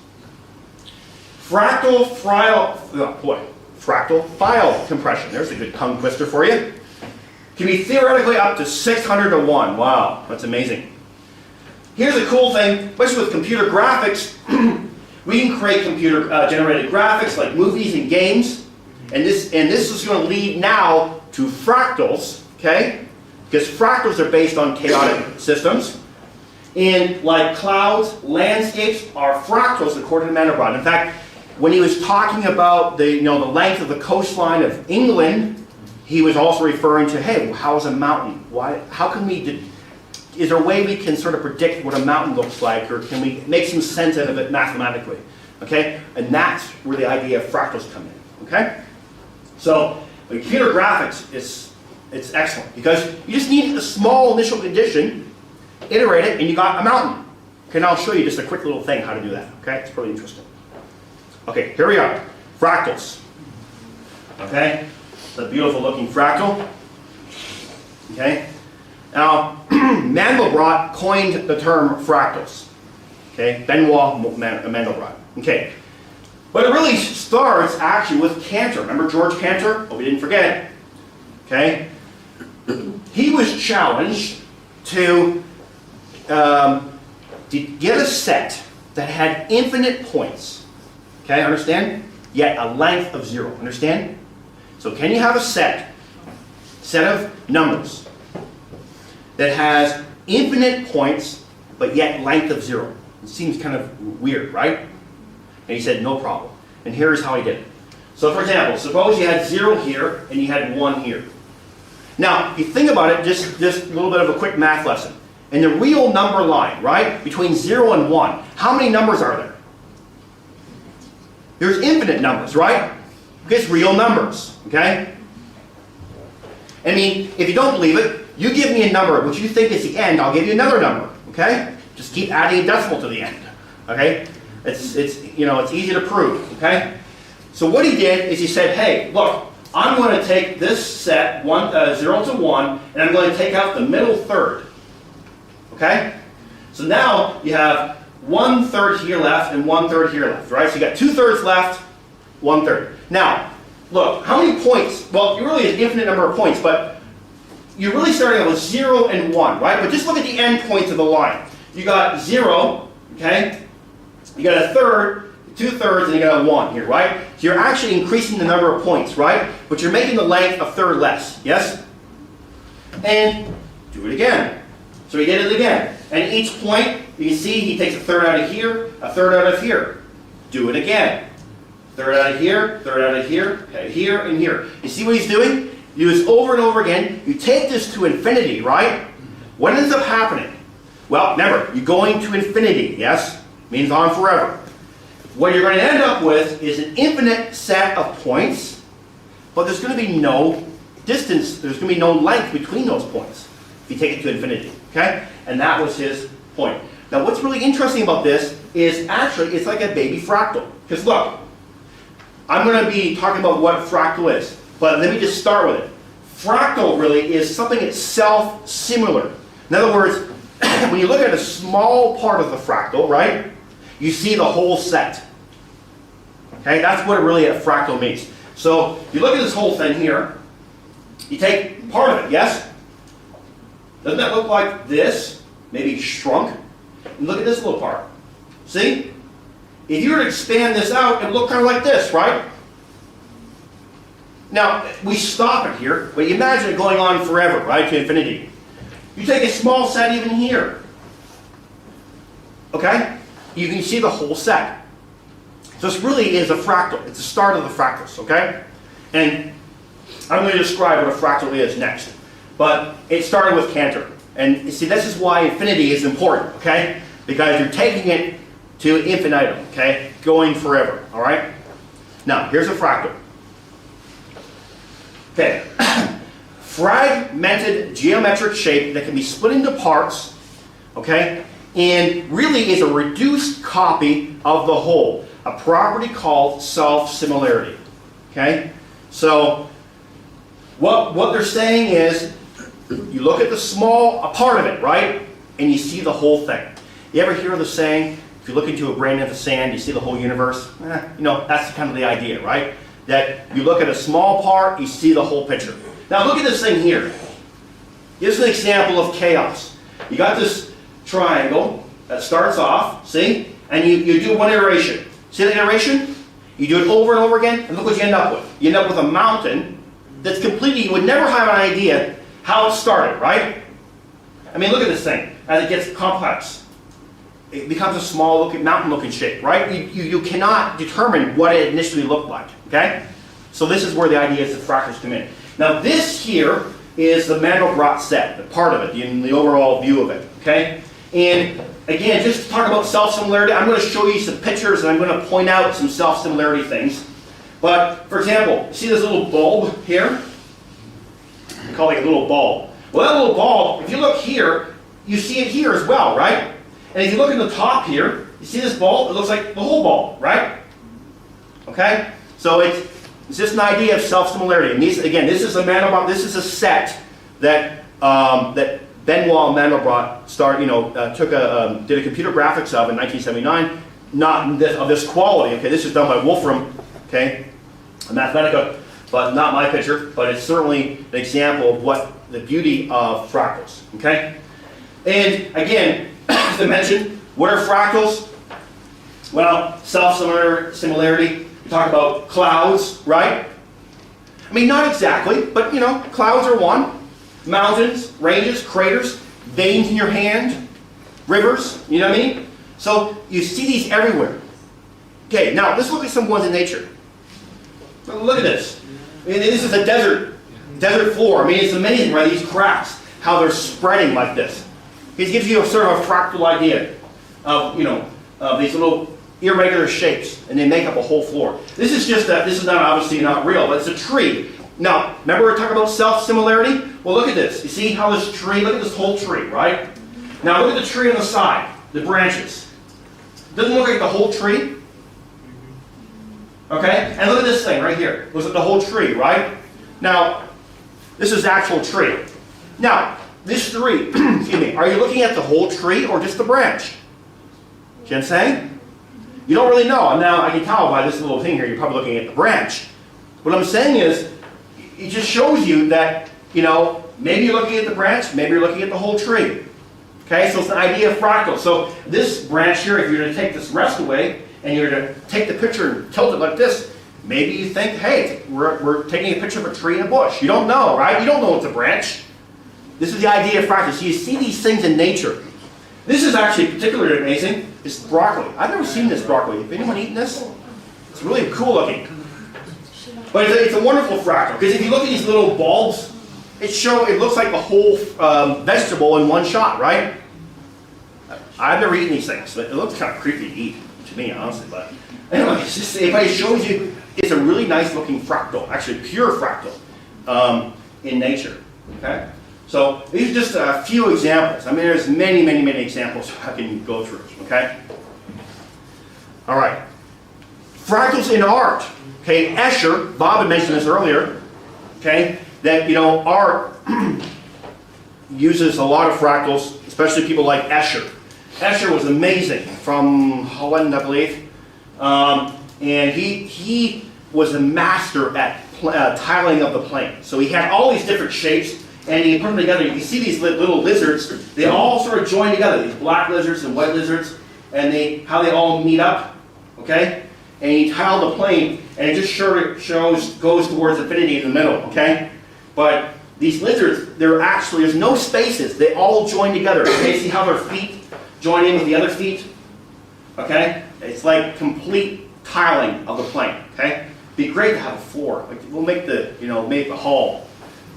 A: Fractal file compression. There's a good tongue twister for you. Can be theoretically up to 600 to 1. Wow, that's amazing. Here's a cool thing, especially with computer graphics. We can create computer generated graphics like movies and games. And this is going to lead now to fractals, okay? Because fractals are based on chaotic systems. And like clouds, landscapes are fractals according to Mandelbrot. In fact, when he was talking about the length of the coastline of England, he was also referring to, hey, how's a mountain? Is there a way we can sort of predict what a mountain looks like, or can we make some sense out of it mathematically? Okay? And that's where the idea of fractals come in. okay? So the computer graphics it's excellent because you just need a small initial condition, iterate it, and you got a mountain. Okay, now I'll show you just a quick little thing how to do that, okay? It's pretty interesting. Okay, here we are, fractals. Okay, it's a beautiful looking fractal. Okay, now Mandelbrot coined the term fractals. Okay, Benoit Mandelbrot. Okay, but it really starts actually with Cantor. Remember George Cantor? Oh, we didn't forget. Okay, he was challenged to get a set that had infinite points. Okay, understand? Yet a length of 0. Understand? So can you have a set of numbers that has infinite points but yet length of 0? It seems kind of weird, right? And he said, no problem. And here's how he did it. So for example, suppose you had 0 here and you had 1 here. Now, if you think about it, just a little bit of a quick math lesson. In the real number line, right, between 0 and 1, how many numbers are there? There's infinite numbers, right? It's real numbers, okay? I mean, if you don't believe it, you give me a number which you think is the end, I'll give you another number, okay? Just keep adding a decimal to the end, okay? It's easy to prove, okay? So what he did is he said, hey, look, I'm going to take this set, 0 to 1, and I'm going to take out the middle third, okay? So now you have 1/3 here left and 1/3 here left, right? So you got 2/3 left, 1/3. Now, look, how many points? Well, you really have an infinite number of points, but you're really starting out with 0 and 1, right? But just look at the end points of the line. You got 0, okay? You got a third, 2/3, and you got a 1 here, right? So you're actually increasing the number of points, right? But you're making the length a third less, yes? And do it again. So he did it again. And each point, you can see he takes a third out of here, a third out of here. Do it again. Third out of here, third out of here, okay, here, and here. You see what he's doing? You do this over and over again. You take this to infinity, right? What ends up happening? Well, remember, you're going to infinity, yes? Means on forever. What you're going to end up with is an infinite set of points, but there's going to be no distance, there's going to be no length between those points if you take it to infinity, okay? And that was his point. Now what's really interesting about this is actually it's like a baby fractal. Because look, I'm going to be talking about what a fractal is, but let me just start with it. Fractal really is something that's self-similar. In other words, when you look at a small part of the fractal, right, you see the whole set. Okay, that's what really a fractal means. So you look at this whole thing here, you take part of it, yes? Doesn't that look like this? Maybe shrunk? And look at this little part. See? If you were to expand this out, it would look kind of like this, right? Now, we stop it here, but you imagine it going on forever, right, to infinity. You take a small set even here. Okay? You can see the whole set. So this really is a fractal. It's the start of the fractals, okay? And I'm going to describe what a fractal is next. But it started with Cantor. And you see, this is why infinity is important, okay? Because you're taking it to infinitum, okay? Going forever, all right? Now, here's a fractal. Okay. Fragmented geometric shape that can be split into parts, okay? And really is a reduced copy of the whole. A property called self-similarity, okay? So, what they're saying is, you look at a part of it, right? And you see the whole thing. You ever hear the saying, if you look into a grain of sand, you see the whole universe? That's kind of the idea, right? That you look at a small part, you see the whole picture. Now look at this thing here. Here's an example of chaos. You got this triangle that starts off, see? And you do one iteration. See the iteration? You do it over and over again, and look what you end up with. You end up with a mountain that's completely, you would never have an idea how it started, right? I mean, look at this thing. As it gets complex, it becomes a small mountain-looking shape, right? You cannot determine what it initially looked like, okay? So this is where the idea is that fractals come in. Now this here is the Mandelbrot set, the part of it, the overall view of it, okay? And again, just to talk about self-similarity, I'm going to show you some pictures and I'm going to point out some self-similarity things. But, for example, see this little bulb here? We call it a little bulb. Well, that little bulb, if you look here, you see it here as well, right? And if you look at the top here, you see this bulb? It looks like the whole bulb, right? Okay? So it's just an idea of self-similarity. And these, again, this is a Mandelbrot. This is a set that that Benoit Mandelbrot did a computer graphics of in 1979. Not of this quality. Okay, this is done by Wolfram. Okay, a Mathematica, but not my picture. But it's certainly an example of what the beauty of fractals. Okay, and again, as I mentioned, what are fractals? Well, self-similarity. We talk about clouds, right? I mean, not exactly, but you know, clouds are one. Mountains, ranges, craters, veins in your hand, rivers, you know what I mean? So you see these everywhere. Okay, now let's look at some ones in nature. Look at this. I mean, this is a desert floor. I mean, it's amazing, right? These cracks, how they're spreading like this. It gives you a sort of a fractal idea of, you know, of these little irregular shapes, and they make up a whole floor. This is just this is not obviously not real, but it's a tree. Now, remember we were talking about self-similarity? Well, look at this. You see how this tree, look at this whole tree, right? Now look at the tree on the side, the branches. Doesn't look like the whole tree? Okay? And look at this thing right here. Looks like the whole tree, right? Now, this is the actual tree. Now, this tree, excuse me, are you looking at the whole tree or just the branch? See what I'm saying? You don't really know. Now, I can tell by this little thing here, you're probably looking at the branch. What I'm saying is, it just shows you that, you know, maybe you're looking at the branch, maybe you're looking at the whole tree. Okay, so it's an idea of fractal. So this branch here, if you're going to take this rest away, and you're going to take the picture and tilt it like this, maybe you think, hey, we're taking a picture of a tree and a bush. You don't know, right? You don't know it's a branch. This is the idea of fractal. So you see these things in nature. This is actually particularly amazing. It's broccoli. I've never seen this broccoli. Have anyone eaten this? It's really cool looking. But it's a wonderful fractal, because if you look at these little bulbs, it looks like the whole vegetable in one shot, right? I've never eaten these things. It looks kind of creepy to eat, to me, honestly. But anyway, it shows you it's a really nice looking fractal, actually pure fractal in nature. Okay? So these are just a few examples. I mean, there's many, many, many examples I can go through. Okay? All right. Fractals in art. Okay, Escher, Bob had mentioned this earlier, okay, that, you know, art uses a lot of fractals, especially people like Escher. Escher was amazing, from Holland, I believe, and he was a master at tiling of the plane. So he had all these different shapes, and he put them together. You can see these little lizards, they all sort of join together, these black lizards and white lizards, and how they all meet up, okay? And he tiled the plane, and it just goes towards infinity in the middle, okay? But these lizards, there's no spaces. They all join together. Okay, see how their feet join in with the other feet? Okay? It's like complete tiling of the plane, okay? It'd be great to have a floor. Like, we'll make make the hall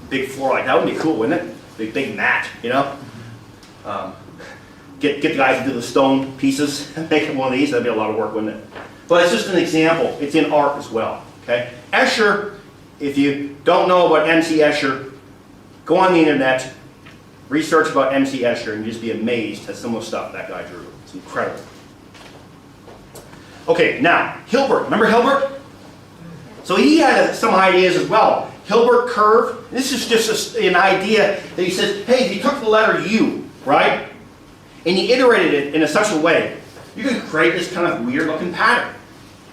A: big floor like that. That would be cool, wouldn't it? Big mat, you know? Get the guys to do the stone pieces and make one of these. That'd be a lot of work, wouldn't it? But it's just an example. It's in art as well. Okay? Escher, if you don't know about M.C. Escher, go on the internet, research about M.C. Escher, and you'll just be amazed at some of the stuff that guy drew. It's incredible. Okay, now, Hilbert. Remember Hilbert? So he had some ideas as well. Hilbert curve. This is just an idea that he says, hey, if you took the letter U, right, and you iterated it in such a way, you could create this kind of weird looking pattern.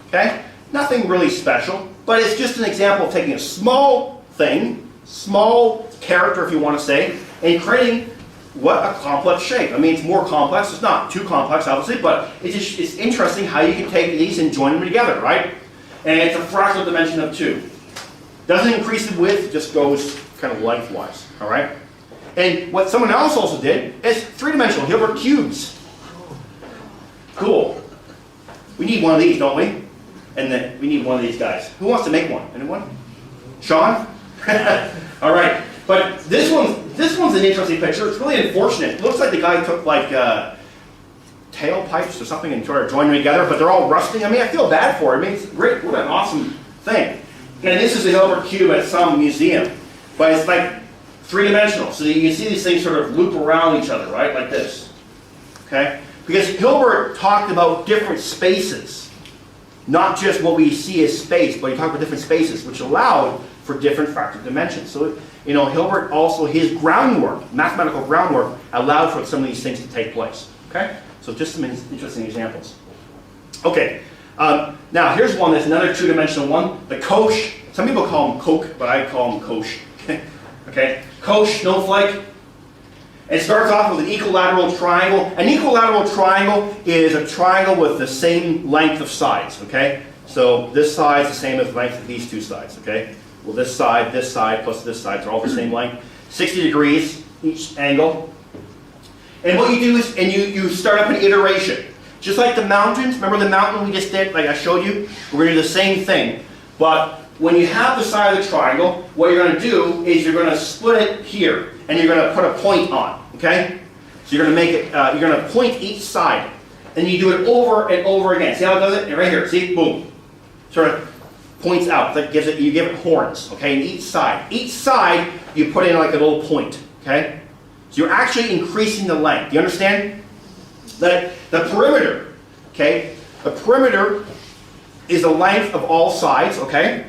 A: Okay? Nothing really special, but it's just an example of taking a small thing, small character if you want to say, and creating what a complex shape. I mean, it's more complex. It's not too complex, obviously, but it's interesting how you can take these and join them together, right? And it's a fractal dimension of 2. Doesn't increase the width, just goes kind of lengthwise, all right? And what someone else also did is 3-dimensional Hilbert cubes. Cool. We need one of these, don't we? And then we need one of these guys. Who wants to make one? Anyone? Sean? All right. But this one's an interesting picture. It's really unfortunate. It looks like the guy took like tailpipes or something and sort of joined them together, but they're all rusting. I mean, I feel bad for it. I mean, it's great. What an awesome thing. And this is a Hilbert cube at some museum, but it's like three-dimensional. So you can see these things sort of loop around each other, right? Like this. Okay? Because Hilbert talked about different spaces, not just what we see as space, but he talked about different spaces, which allowed for different fractal dimensions. So, Hilbert also, his groundwork, mathematical groundwork, allowed for some of these things to take place. Okay? So just some interesting examples. Okay. Now, here's one that's another two-dimensional one. The Koch. Some people call them Coke, but I call them Koch. Okay? Koch snowflake. It starts off with an equilateral triangle. An equilateral triangle is a triangle with the same length of sides. Okay? So this side is the same as the length of these two sides. Okay? Well, this side, plus this side are all the same length. 60 degrees each angle. And what you do is, you start up an iteration. Just like the mountains, remember the mountain we just did, like I showed you? We're going to do the same thing. But when you have the side of the triangle, what you're going to do is you're going to split it here. And you're going to put a point on, okay? So you're going to make it, you're going to point each side. And you do it over and over again. See how it does it? Right here, see? Boom. Sort of points out. That gives it, you give it horns, okay? And each side. Each side, you put in like a little point, okay? So you're actually increasing the length. Do you understand? The perimeter, okay? The perimeter is the length of all sides, okay?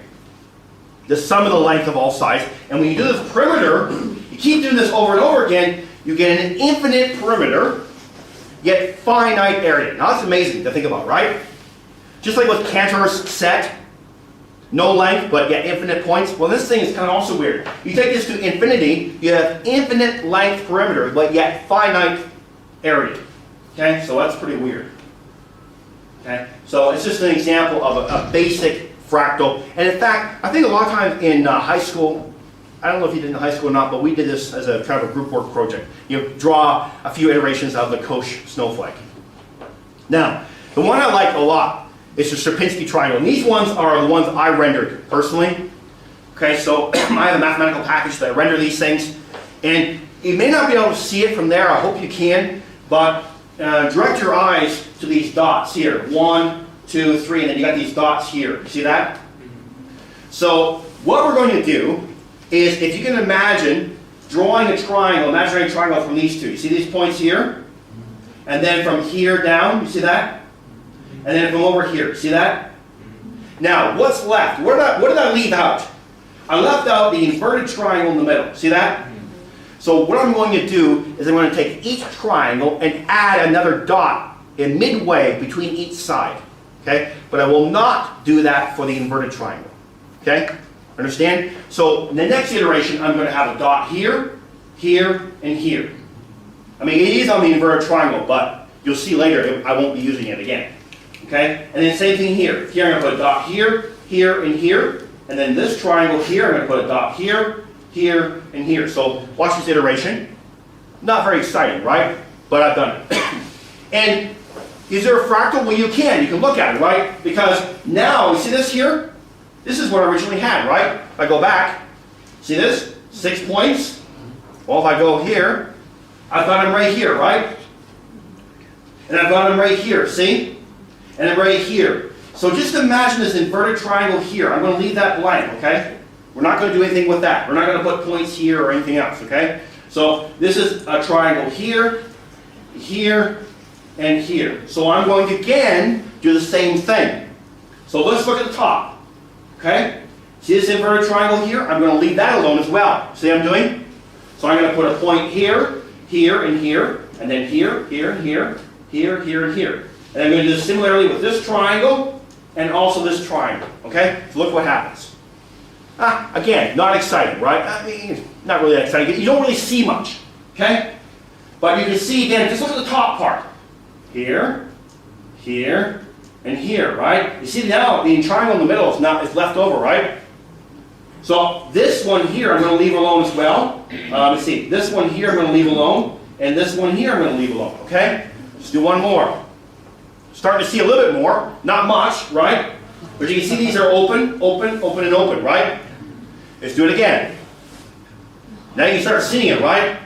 A: The sum of the length of all sides. And when you do this perimeter, you keep doing this over and over again, you get an infinite perimeter, yet finite area. Now that's amazing to think about, right? Just like with Cantor's set, no length, but yet infinite points. Well, this thing is kind of also weird. You take this to infinity, you have infinite length perimeter, but yet finite area. Okay, so that's pretty weird. Okay, so it's just an example of a basic fractal. And in fact, I think a lot of times in high school, I don't know if you did in high school or not, but we did this as a kind of a group work project. You draw a few iterations of the Koch snowflake. Now, the one I like a lot is the Sierpinski triangle. And these ones are the ones I rendered personally. Okay, so I have a mathematical package that I render these things. And you may not be able to see it from there. I hope you can. But direct your eyes to these dots here. 1, 2, 3, and then you got these dots here. See that? So what we're going to do is, if you can imagine drawing a triangle, imaginary triangle from these two. You see these points here? And then from here down, you see that? And then from over here, see that? Now, what's left? What did I leave out? I left out the inverted triangle in the middle. See that? So what I'm going to do is I'm going to take each triangle and add another dot in midway between each side. Okay? But I will not do that for the inverted triangle. Okay? Understand? So in the next iteration, I'm going to have a dot here, here, and here. I mean, it is on the inverted triangle, but you'll see later I won't be using it again. Okay? And then same thing here. Here I'm going to put a dot here, here, and here. And then this triangle here, I'm going to put a dot here, here, and here. So watch this iteration. Not very exciting, right? But I've done it. And is there a fractal? Well, you can look at it, right? Because now, you see this here? This is what I originally had, right? If I go back, see this? 6 points. Well, if I go here, I've got them right here, right? And I've got them right here, see? And I'm right here. So just imagine this inverted triangle here. I'm going to leave that blank, okay? We're not going to do anything with that. We're not going to put points here or anything else, okay? So this is a triangle here, here, and here. So I'm going to, again, do the same thing. So let's look at the top. Okay? See this inverted triangle here? I'm going to leave that alone as well. See what I'm doing? So I'm going to put a point here, here, and here, and then here, here, here, here, here, and here. And I'm going to do this similarly with this triangle, and also this triangle. Okay? So look what happens. Again, not exciting, right? I mean, not really that exciting. You don't really see much. Okay? But you can see, again, just look at the top part. Here, here, and here, right? You see now the triangle in the middle is left over, right? So this one here I'm going to leave alone as well. Let's see. This one here I'm going to leave alone, and this one here I'm going to leave alone. Okay? Let's do one more. Starting to see a little bit more, not much, right? But you can see these are open, open, open, and open, right? Let's do it again. Now you can start seeing it, right?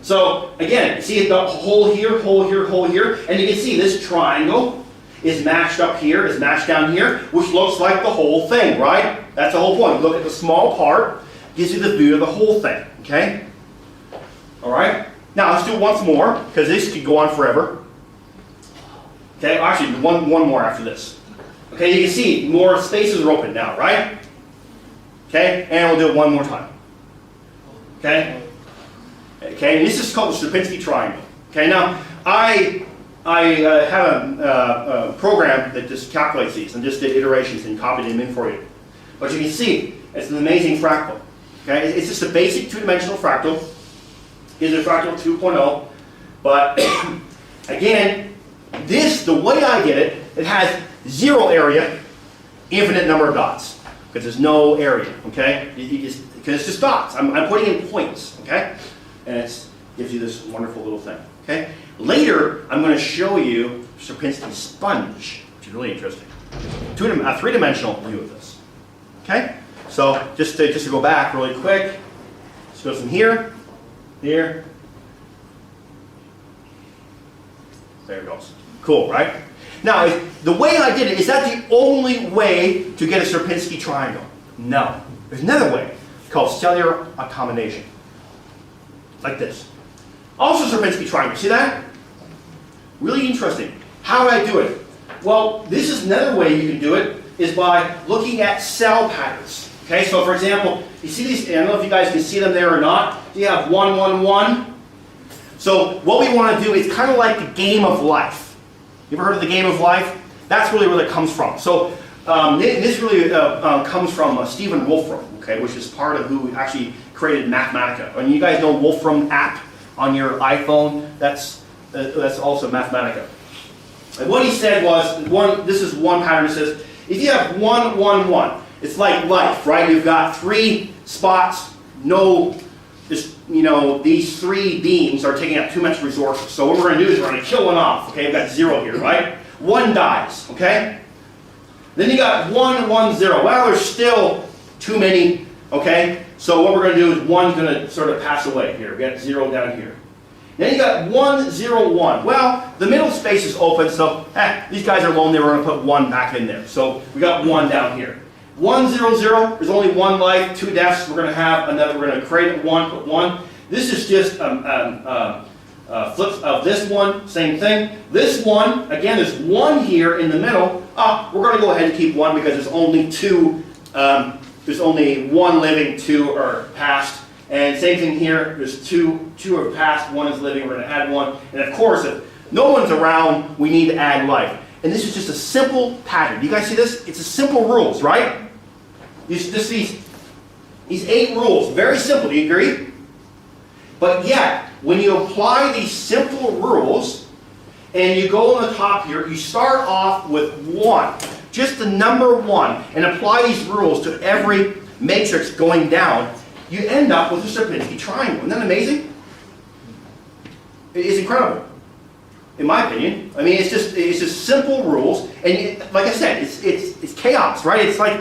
A: So again, see the hole here, hole here, hole here, and you can see this triangle. is matched up here, is matched down here, which looks like the whole thing, right? That's the whole point. Look at the small part, gives you the view of the whole thing, okay? All right? Now, let's do it once more, because this could go on forever. Okay, actually, one more after this. Okay, you can see more spaces are open now, right? Okay, and we'll do it one more time. Okay? Okay, and this is called the Sierpinski triangle. Okay, now, I have a program that just calculates these and just did iterations and copied them in for you. But you can see, it's an amazing fractal. Okay, it's just a basic two-dimensional fractal. Here's a fractal 2.0. But again, the way I did it, it has 0 area, infinite number of dots. Because there's no area, okay? Because it's just dots. I'm putting in points, okay? And it gives you this wonderful little thing, okay? Later, I'm going to show you Sierpinski sponge, which is really interesting. A three-dimensional view of this, okay? So just to go back really quick, this goes from here, here. There it goes. Cool, right? Now, the way I did it, is that the only way to get a Sierpinski triangle? No. There's another way called cellular accommodation. Like this. Also Sierpinski triangle. See that? Really interesting. How do I do it? Well, this is another way you can do it, is by looking at cell patterns. Okay, so for example, you see these, I don't know if you guys can see them there or not. You have 1, 1, 1. So what we want to do is kind of like the game of life. You ever heard of the game of life? That's really where that comes from. So this really comes from Stephen Wolfram, okay, which is part of who actually created Mathematica. And you guys know Wolfram app on your iPhone? That's also Mathematica. And what he said was, this is one pattern that says, if you have 1, 1, 1, it's like life, right? You've got 3 spots, these 3 beings are taking up too much resources. So what we're going to do is we're going to kill one off. Okay, we've got 0 here, right? 1 dies, okay? Then you got 1, 1, 0. Well, there's still too many, okay? So what we're going to do is 1's going to sort of pass away here. We got 0 down here. Then you got 1, 0, 1. Well, the middle space is open, so these guys are lonely. We're going to put 1 back in there. So we got 1 down here. 1, 0, 0, there's only 1 life, 2 deaths. We're going to have another, we're going to create 1, put 1. This is just flips of this one, same thing. This one, again, there's 1 here in the middle. We're going to go ahead and keep 1 because there's only 2, there's only 1 living, 2 are passed. And same thing here, there's 2 are passed, 1 is living, we're going to add 1. And of course, if no one's around, we need to add life. And this is just a simple pattern. Do you guys see this? It's a simple rules, right? These 8 rules, very simple, do you agree? But yet, when you apply these simple rules, and you go on the top here, you start off with 1, just the number 1, and apply these rules to every matrix going down, you end up with a Sierpinski triangle. Isn't that amazing? It's incredible, in my opinion. I mean, it's just simple rules, and like I said, it's chaos, right? It's like,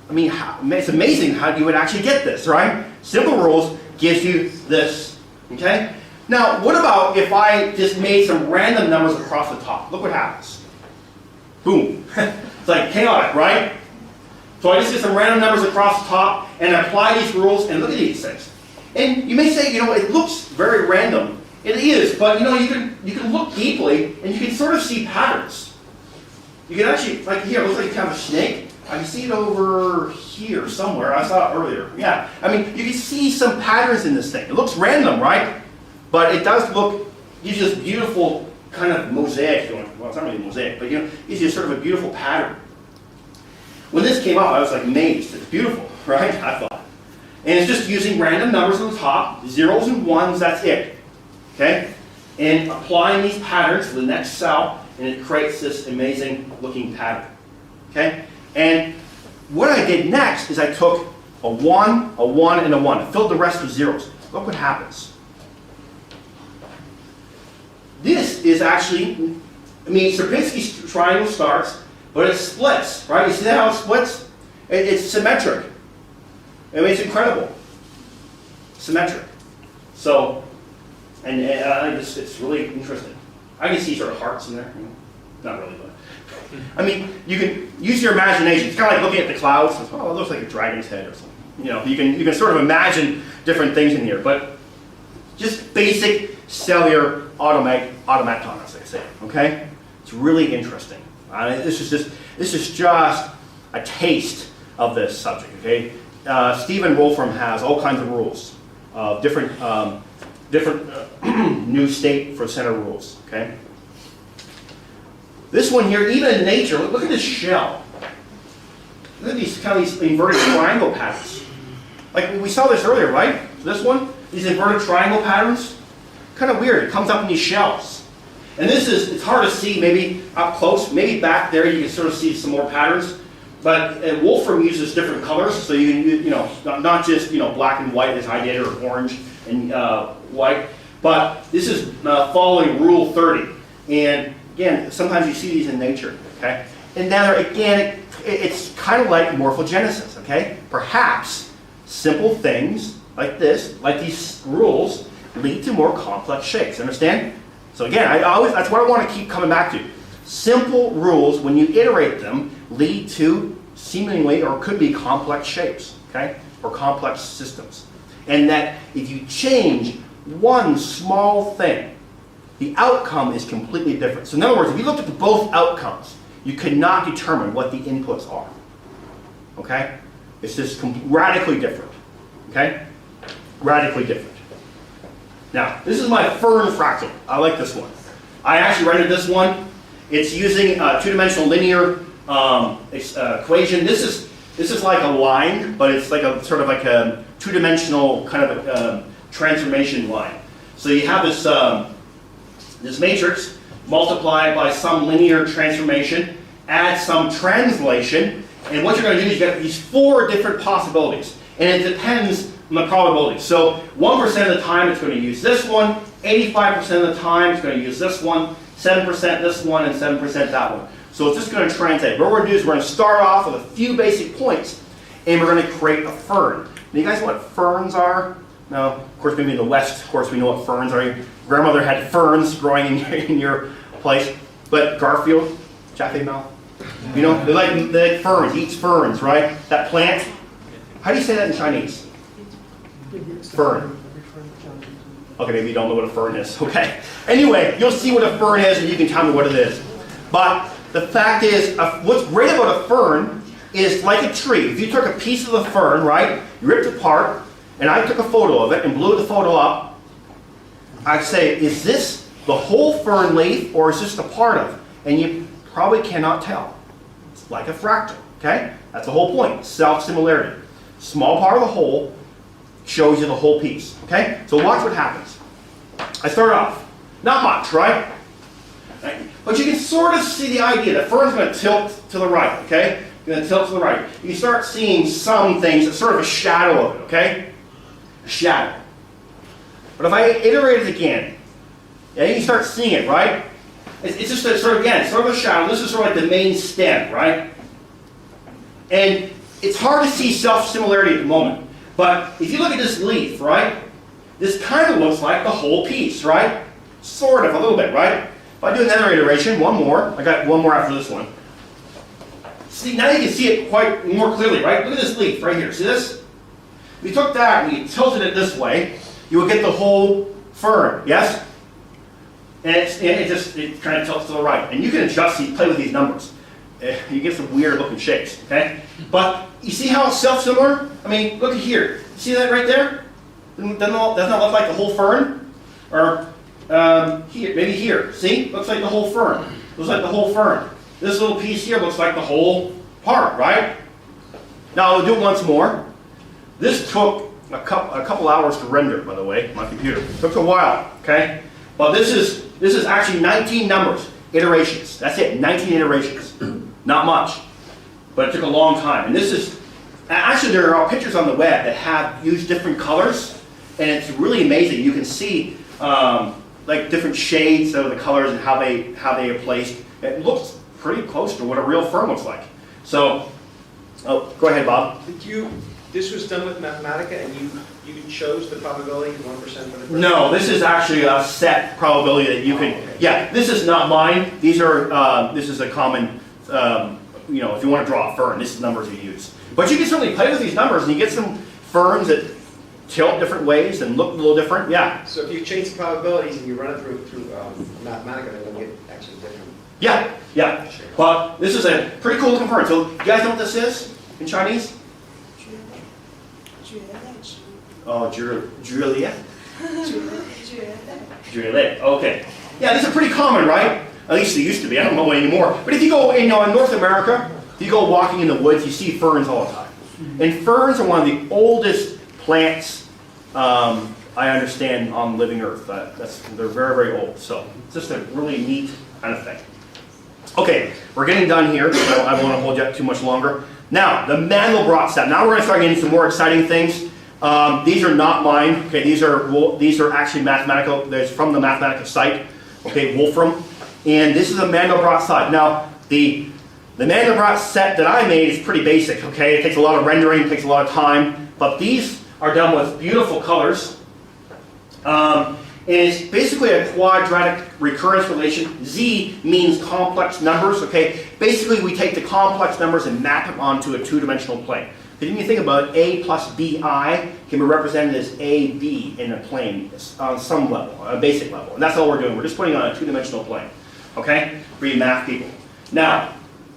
A: I mean, it's amazing how you would actually get this, right? Simple rules gives you this, okay? Now, what about if I just made some random numbers across the top? Look what happens. Boom. It's like chaotic, right? So I just get some random numbers across the top and apply these rules, and look at these things. And you may say, it looks very random. It is, but you can look deeply and you can sort of see patterns. You can actually, like here, it looks like kind of a snake. I can see it over here somewhere. I saw it earlier. Yeah, I mean, you can see some patterns in this thing. It looks random, right? But it does look, gives you this beautiful kind of mosaic going. Well, it's not really a mosaic, but gives you sort of a beautiful pattern. When this came up, I was like amazed. It's beautiful, right? I thought. And it's just using random numbers on the top, 0s and 1s, that's it. Okay? And applying these patterns to the next cell, and it creates this amazing looking pattern. Okay? And what I did next is I took a 1, a 1, and a 1. I filled the rest with 0s. Look what happens. This is actually, Sierpinski's triangle starts, but it splits, right? You see how it splits? It's symmetric. I mean, it's incredible. Symmetric. So, and it's really interesting. I can see sort of hearts in there. not really, but. I mean, you can use your imagination. It's kind of like looking at the clouds. Oh, it looks like a dragon's head or something. You know, you can sort of imagine different things in here, but just basic cellular automatons, I say. Okay, it's really interesting. This is just a taste of this subject. Okay, Stephen Wolfram has all kinds of rules, different new state for center rules. Okay. This one here, even in nature, look at this shell. Look at these kind of these inverted triangle patterns. Like we saw this earlier, right? So this one, these inverted triangle patterns, kind of weird. It comes up in these shells. And it's hard to see maybe up close. Maybe back there you can sort of see some more patterns. But Wolfram uses different colors, so you know, not just black and white as I did, or orange and white. But this is following Rule 30. And again, sometimes you see these in nature, okay? And now, again, it's kind of like morphogenesis, okay? Perhaps simple things like this, like these rules, lead to more complex shapes, understand? So again, that's what I want to keep coming back to. Simple rules, when you iterate them, lead to seemingly, or could be, complex shapes, okay? Or complex systems. And that if you change one small thing, the outcome is completely different. So in other words, if you looked at both outcomes, you could not determine what the inputs are. Okay? It's just radically different. Okay? Radically different. Now, this is my Fern fractal. I like this one. I actually rendered this one. It's using a two-dimensional linear equation. This is like a line, but it's like a sort of like a two-dimensional kind of a transformation line. So you have this this matrix, multiply by some linear transformation, add some translation, and what you're going to do is you get these 4 different possibilities, and it depends on the probability. So 1% of the time it's going to use this one, 85% of the time it's going to use this one, 7% this one, and 7% that one. So it's just going to translate. What we're going to do is we're going to start off with a few basic points, and we're going to create a fern. Now, you guys know what ferns are? No, of course, maybe in the West, of course, we know what ferns are. Your grandmother had ferns growing in your place. But Garfield, Jaffe Mel, you know, they like ferns, eats ferns, right? That plant. How do you say that in Chinese? Fern. Okay, maybe you don't know what a fern is. Okay. Anyway, you'll see what a fern is, and you can tell me what it is. But the fact is, what's great about a fern is like a tree. If you took a piece of the fern, right, you ripped it apart, and I took a photo of it and blew the photo up, I'd say, is this the whole fern leaf or is this a part of it? And you probably cannot tell. It's like a fractal, okay? That's the whole point, self-similarity. Small part of the whole shows you the whole piece, okay? So watch what happens. I start off, not much, right? But you can sort of see the idea. The fern's going to tilt to the right, okay? Going to tilt to the right. You can start seeing some things, it's sort of a shadow of it, okay? A shadow. But if I iterate it again, yeah, you can start seeing it, right? It's just a sort of, again, sort of a shadow. This is sort of like the main stem, right? And it's hard to see self-similarity at the moment. But if you look at this leaf, right? This kind of looks like the whole piece, right? Sort of, a little bit, right? If I do another iteration, one more. I got one more after this one. See, now you can see it quite more clearly, right? Look at this leaf right here. See this? If you took that and you tilted it this way, you would get the whole fern, yes? And it kind of tilts to the right. And you can adjust, play with these numbers. You get some weird looking shapes, okay? But you see how it's self-similar? I mean, look at here. See that right there? Doesn't that look like the whole fern? Or here, maybe here. See? Looks like the whole fern. Looks like the whole fern. This little piece here looks like the whole part, right? Now I'll do it once more. This took a couple hours to render, by the way, my computer. It took a while, okay? But this is actually 19 numbers, iterations. That's it, 19 iterations. Not much, but it took a long time. And this is, actually there are pictures on the web that have used different colors, and it's really amazing. You can see like different shades of the colors and how they are placed. It looks pretty close to what a real fern looks like. So, oh, go ahead, Bob.
C: Did you
B: this was done with Mathematica, and you chose the probability 1% for the first?
A: No, this is actually a set probability that you can. Yeah, this is not mine. These are. This is a common. You know, if you want to draw a fern, this is numbers you use. But you can certainly play with these numbers, and you get some ferns that tilt different ways and look a little different. Yeah.
B: So if you change the probabilities and you run it through Mathematica, then you'll get actually different.
A: Yeah, yeah. But this is a pretty cool looking fern. So you guys know what this is in Chinese? Oh, Julia? Julia. Okay. Yeah, these are pretty common, right? At least they used to be. I don't know anymore. But if you go in North America, if you go walking in the woods, you see ferns all the time. And ferns are one of the oldest plants I understand on living Earth. They're very, very old. So it's just a really neat kind of thing. Okay, we're getting done here. So I don't want to hold you up too much longer. Now, the Mandelbrot set. Now we're going to start getting some more exciting things. These are not mine. Okay, these are actually mathematical. There's from the Mathematica site. Okay, Wolfram. And this is a Mandelbrot site. Now, the Mandelbrot set that I made is pretty basic. Okay, it takes a lot of rendering, takes a lot of time. But these are done with beautiful colors. And it's basically a quadratic recurrence relation. Z means complex numbers. Okay, basically we take the complex numbers and map them onto a two-dimensional plane. Because when you think about it, A plus BI can be represented as AB in a plane on some level, a basic level. And that's all we're doing. We're just putting it on a two-dimensional plane. Okay, for you math people. Now,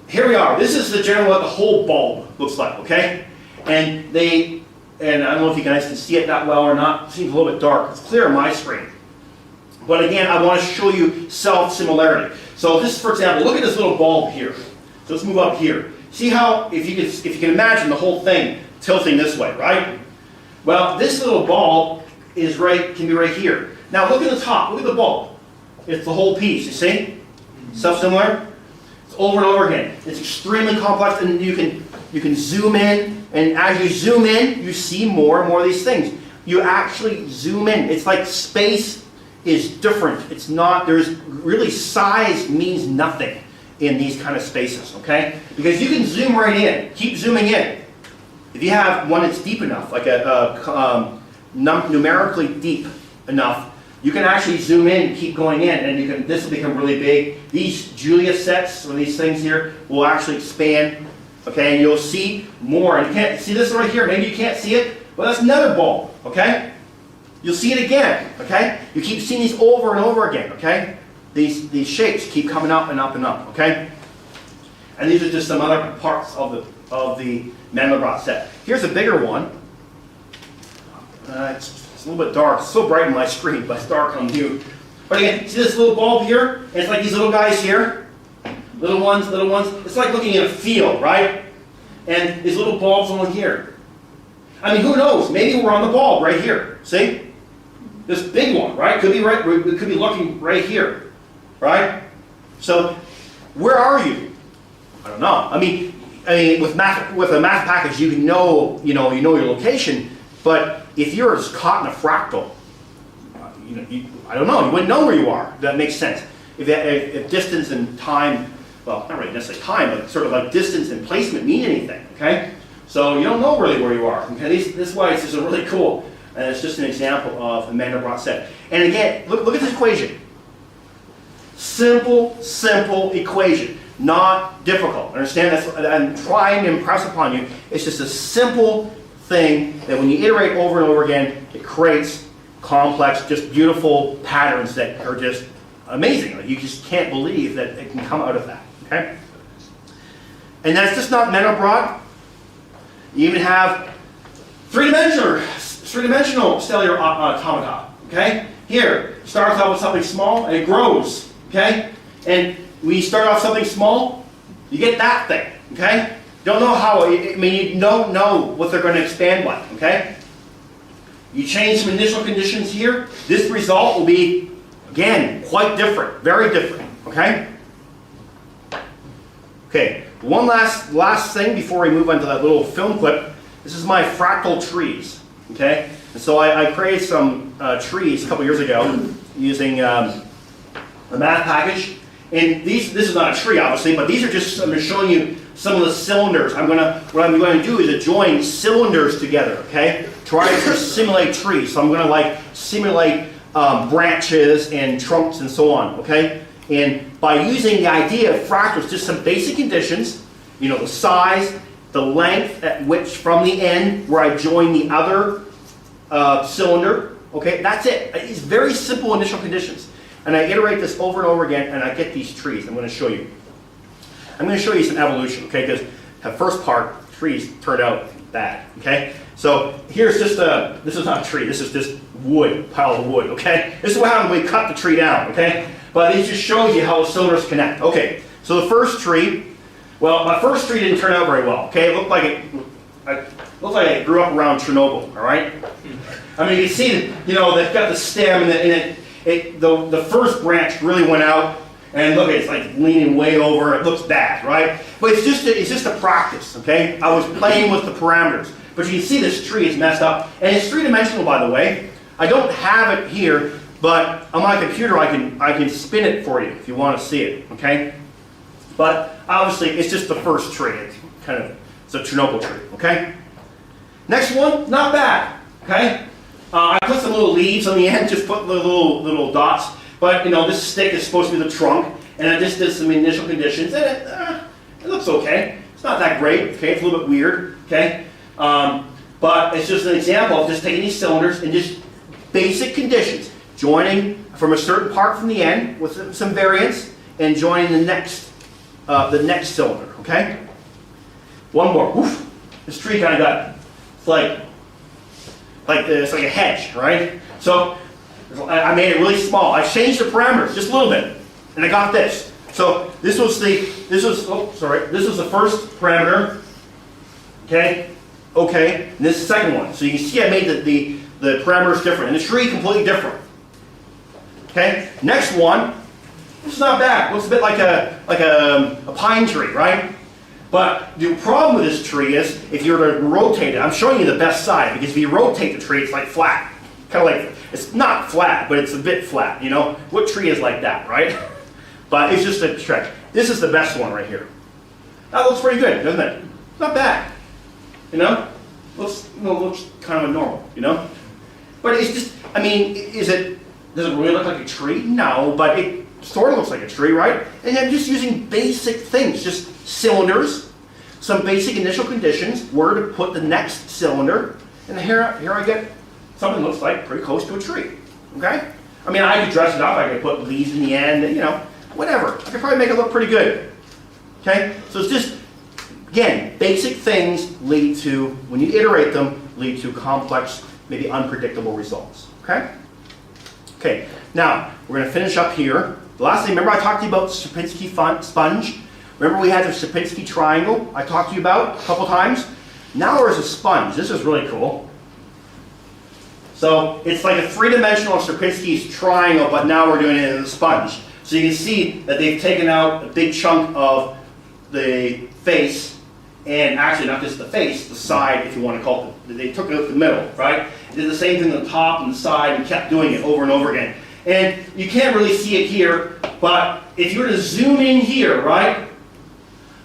A: here we are. This is the general what the whole bulb looks like. Okay, and I don't know if you guys can see it that well or not. It seems a little bit dark. It's clear on my screen. But again, I want to show you self-similarity. So this, for example, look at this little bulb here. So let's move up here. See how, if you can imagine the whole thing tilting this way, right? Well, this little bulb can be right here. Now look at the top. Look at the bulb. It's the whole piece. You see? Self-similar. It's over and over again. It's extremely complex, and you can zoom in. And as you zoom in, you see more and more of these things. You actually zoom in. It's like space is different. It's not, there's really size means nothing in these kind of spaces, okay? Because you can zoom right in. Keep zooming in. If you have one that's deep enough, like numerically deep enough, you can actually zoom in and keep going in, and this will become really big. These Julia sets, or these things here, will actually expand. Okay, and you'll see more. And you can't see this right here. Maybe you can't see it. Well, that's another bulb. Okay, you'll see it again. Okay, you keep seeing these over and over again. Okay, these shapes keep coming up and up and up. Okay, and these are just some other parts of the Mandelbrot set. Here's a bigger one. It's a little bit dark. It's so bright on my screen, but it's dark on you. But again, see this little bulb here? And it's like these little guys here. Little ones, little ones. It's like looking at a field, right? And these little bulbs on here. I mean, who knows? Maybe we're on the bulb right here. See? This big one, right? Could be right. We could be looking right here, right? So, where are you? I don't know. I mean, with a math package, you know your location. But if you're just caught in a fractal, I don't know. You wouldn't know where you are. That makes sense. If distance and time. Well, not really necessarily time, but sort of like distance and placement mean anything, okay? So you don't know really where you are. Okay? This is why it's just really cool. And it's just an example of a Mandelbrot set. And again, look at this equation. Simple equation. Not difficult. Understand? I'm trying to impress upon you. It's just a simple thing that when you iterate over and over again, it creates complex, just beautiful patterns that are just amazing. Like you just can't believe that it can come out of that. Okay? And that's just not Mandelbrot. You even have three-dimensional stellar automata. Okay? Here, it starts off with something small and it grows. Okay? And when you start off something small, you get that thing. Okay? Don't know how, you don't know what they're going to expand like. Okay? You change some initial conditions here, this result will be, again, quite different. Very different. Okay? Okay, one last thing before we move on to that little film clip. This is my fractal trees. Okay, and so I created some trees a couple years ago using a math package, And this is not a tree, obviously, but these are just, I'm just showing you some of the cylinders. What I'm going to do is join cylinders together, okay? Try to simulate trees. So I'm going to like simulate branches and trunks and so on, okay? And by using the idea of fractals, just some basic conditions, you know, the size, the length at which from the end where I join the other cylinder, okay? That's it. It's very simple initial conditions. And I iterate this over and over again, and I get these trees. I'm going to show you. I'm going to show you some evolution, okay? Because the first part, trees turned out bad, okay? So here's just this is not a tree. This is just wood, pile of wood, okay? This is what happens when we cut the tree down, okay? But it just shows you how the cylinders connect. Okay, so the first tree, well, my first tree didn't turn out very well, okay? It looked like it grew up around Chernobyl, all right? I mean, you see, you know, they've got the stem, and the first branch really went out, and look, it's like leaning way over. It looks bad, right? But it's just a practice, okay? I was playing with the parameters, but you can see this tree is messed up, and it's three-dimensional, by the way. I don't have it here, but on my computer I can spin it for you if you want to see it, okay? But obviously it's just the first tree. It's a Chernobyl tree, okay? Next one, not bad, okay? I put some little leaves on the end, just put little dots. But you know, this stick is supposed to be the trunk, and I just did some initial conditions, and it looks okay. It's not that great, okay? It's a little bit weird, okay? But it's just an example of just taking these cylinders and just basic conditions, joining from a certain part from the end with some variance, and joining the next cylinder, okay? One more. Oof. This tree kind of got, it's like a hedge, right? So I made it really small. I changed the parameters just a little bit, and I got this. So this was the first parameter, okay, and this is the second one. So you can see I made the parameters different, and the tree completely different. Okay, next one. This is not bad. It looks a bit like a pine tree, right? But the problem with this tree is if you were to rotate it, I'm showing you the best side, because if you rotate the tree, it's like flat. Kind of like, it's not flat, but it's a bit flat, you know? What tree is like that, right? But it's just a trick. This is the best one right here. That looks pretty good, doesn't it? Not bad, you know? Looks kind of normal, you know? But it's just, I mean, does it really look like a tree? No, but it sort of looks like a tree, right? And I'm just using basic things, just cylinders, some basic initial conditions, where to put the next cylinder, and here I get something that looks like pretty close to a tree, okay? I mean, I could dress it up, I could put leaves in the end, you know, whatever. I could probably make it look pretty good, okay? So it's just, again, basic things lead to, when you iterate them, lead to complex, maybe unpredictable results, okay? Okay, now, we're going to finish up here. The last thing, remember I talked to you about the Sierpinski sponge? Remember we had the Sierpinski triangle I talked to you about a couple times? Now there's a sponge. This is really cool. So it's like a three-dimensional Sierpinski's triangle, but now we're doing it in a sponge. So you can see that they've taken out a big chunk of the face, and actually not just the face, the side, if you want to call it. They took out the middle, right? Did the same thing on the top and the side, and kept doing it over and over again. And you can't really see it here, but if you were to zoom in here, right,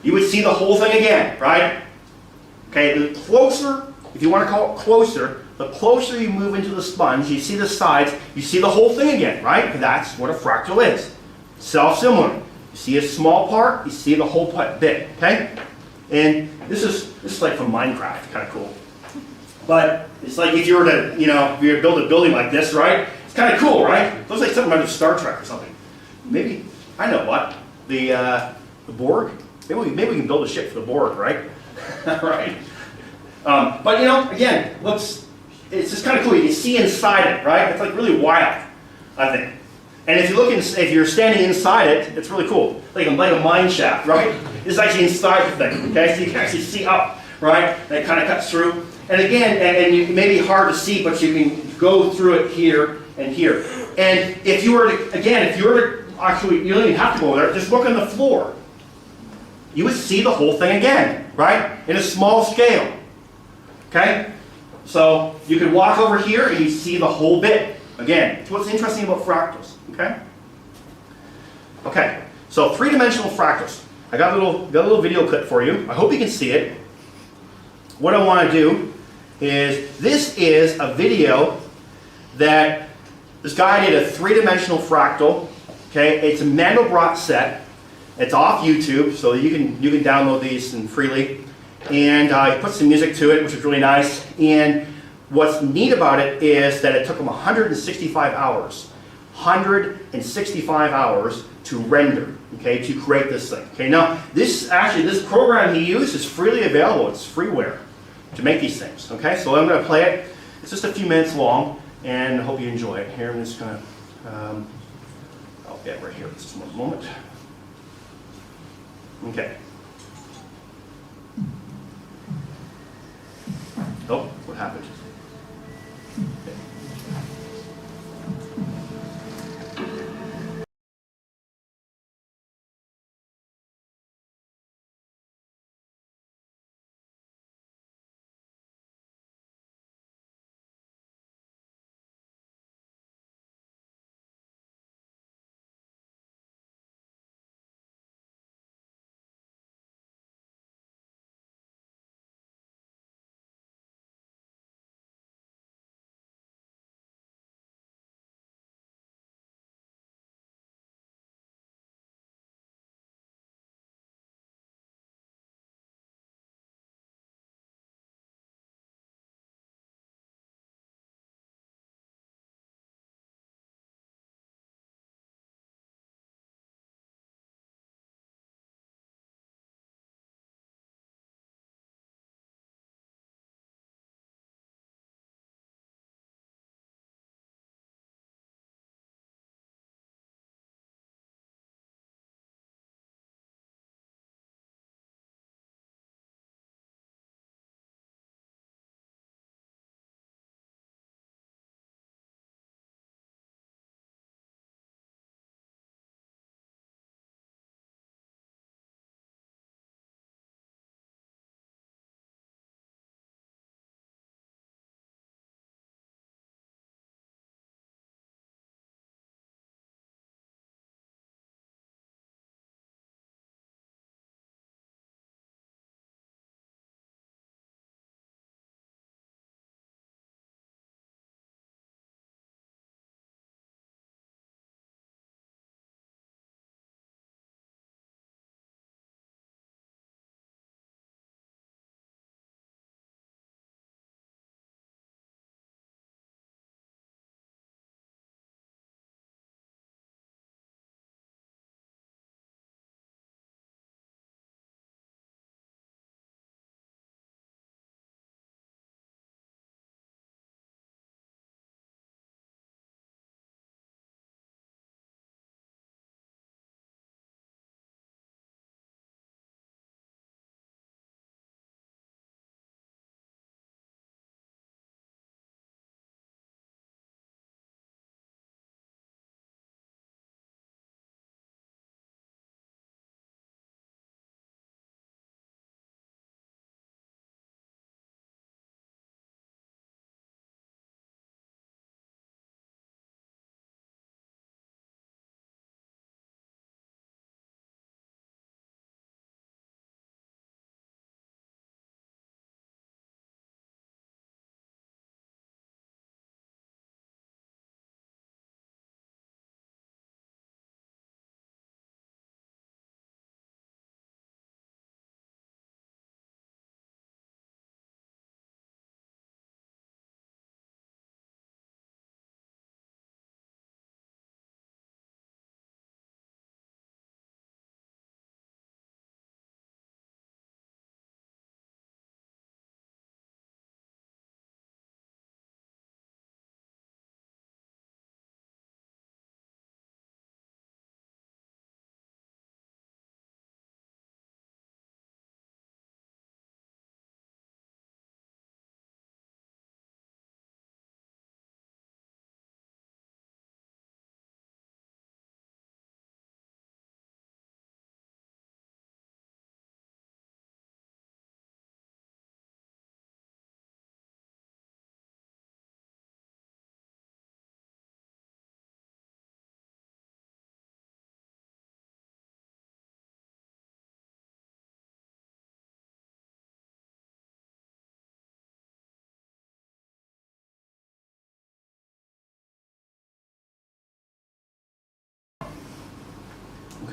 A: you would see the whole thing again, right? Okay, the closer, if you want to call it closer, the closer you move into the sponge, you see the sides, you see the whole thing again, right? That's what a fractal is. Self-similar. You see a small part, you see the whole bit, okay? And this is like from Minecraft, kind of cool. But it's like if you were to, you know, if you were to build a building like this, right? It's kind of cool, right? It looks like something out of Star Trek or something. Maybe, I know what, the Borg? Maybe we can build a ship for the Borg, right? Right? But you know, again, it's just kind of cool. You can see inside it, right? It's like really wild, I think. And if you look, if you're standing inside it, it's really cool. Like a mine shaft, right? It's actually inside the thing, okay? So you can actually see up, right? And it kind of cuts through. And again, and it may be hard to see, but you can go through it here and here. And if you were to, again, actually, you don't even have to go there, just look on the floor. You would see the whole thing again, right? In a small scale, okay? So you could walk over here and you see the whole bit. Again, it's what's interesting about fractals, okay? Okay, So three-dimensional fractals. I got a little video clip for you. I hope you can see it. What I want to do is, this is a video that this guy did a three-dimensional fractal. Okay, it's a Mandelbrot set. It's off YouTube, so you can download these freely. And he put some music to it, which is really nice. And what's neat about it is that it took him 165 hours. 165 hours to render, okay, to create this thing. Okay, now this program he used is freely available. It's freeware to make these things. Okay, so I'm going to play it. It's just a few minutes long, and I hope you enjoy it. Here, I'm just going to, oh yeah, right here. Just one moment. Okay. Oh, what happened?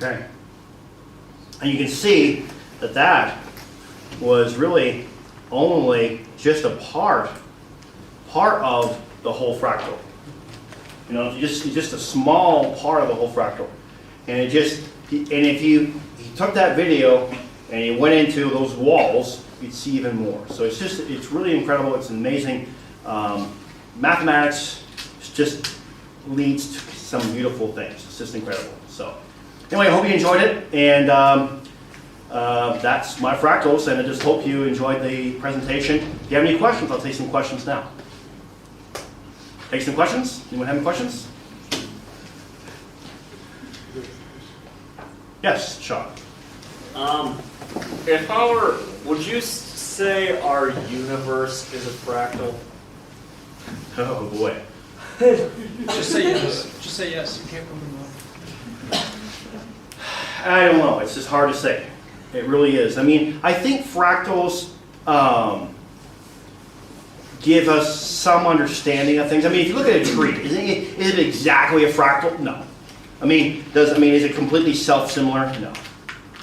A: Okay. And you can see that that was really only just a part of the whole fractal. You know, it's just a small part of the whole fractal. And if you took that video and you went into those walls, you'd see even more. So it's really incredible. It's amazing. Mathematics just leads to some beautiful things. It's just incredible. So anyway, I hope you enjoyed it. And that's my fractals. And I just hope you enjoyed the presentation. If you have any questions, I'll take some questions now. Take some questions? Anyone have any questions? Yes, Sean.
C: Would you say our universe is a fractal?
A: Oh boy.
D: Just say yes. Just say yes. You can't prove them wrong.
A: I don't know. It's just hard to say. It really is. I mean, I think fractals give us some understanding of things. I mean, if you look at a tree, is it exactly a fractal? No. I mean, is it completely self-similar? No.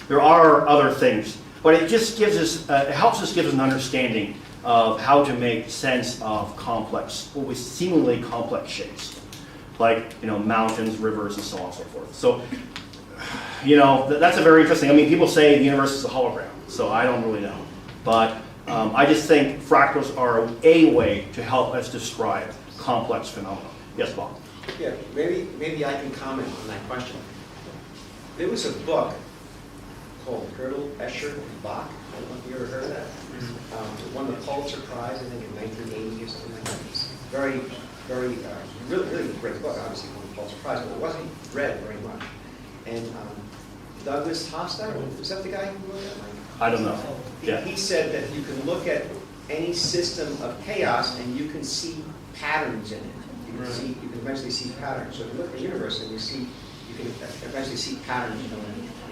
A: There are other things, but it just gives us, it helps us give us an understanding of how to make sense of complex, what we seemingly complex shapes, like mountains, rivers, and so on and so forth. So, that's a very interesting. I mean, people say the universe is a hologram, so I don't really know, but I just think fractals are a way to help us describe complex phenomena. Yes, Bob.
B: Yeah, maybe I can comment on that question. There was a book called Gödel, Escher, and Bach. I don't know if you ever heard of that. It won the Pulitzer Prize, I think, in 1980 or something like that. It's very, very, really great book. Obviously, won the Pulitzer Prize, but it wasn't read very much. And Douglas Hofstadter, was that the guy who wrote that?
A: I don't know. Yeah.
B: He said that you can look at any system of chaos and you can see patterns in it. You can eventually see patterns. So if you look at the universe and you can eventually see patterns.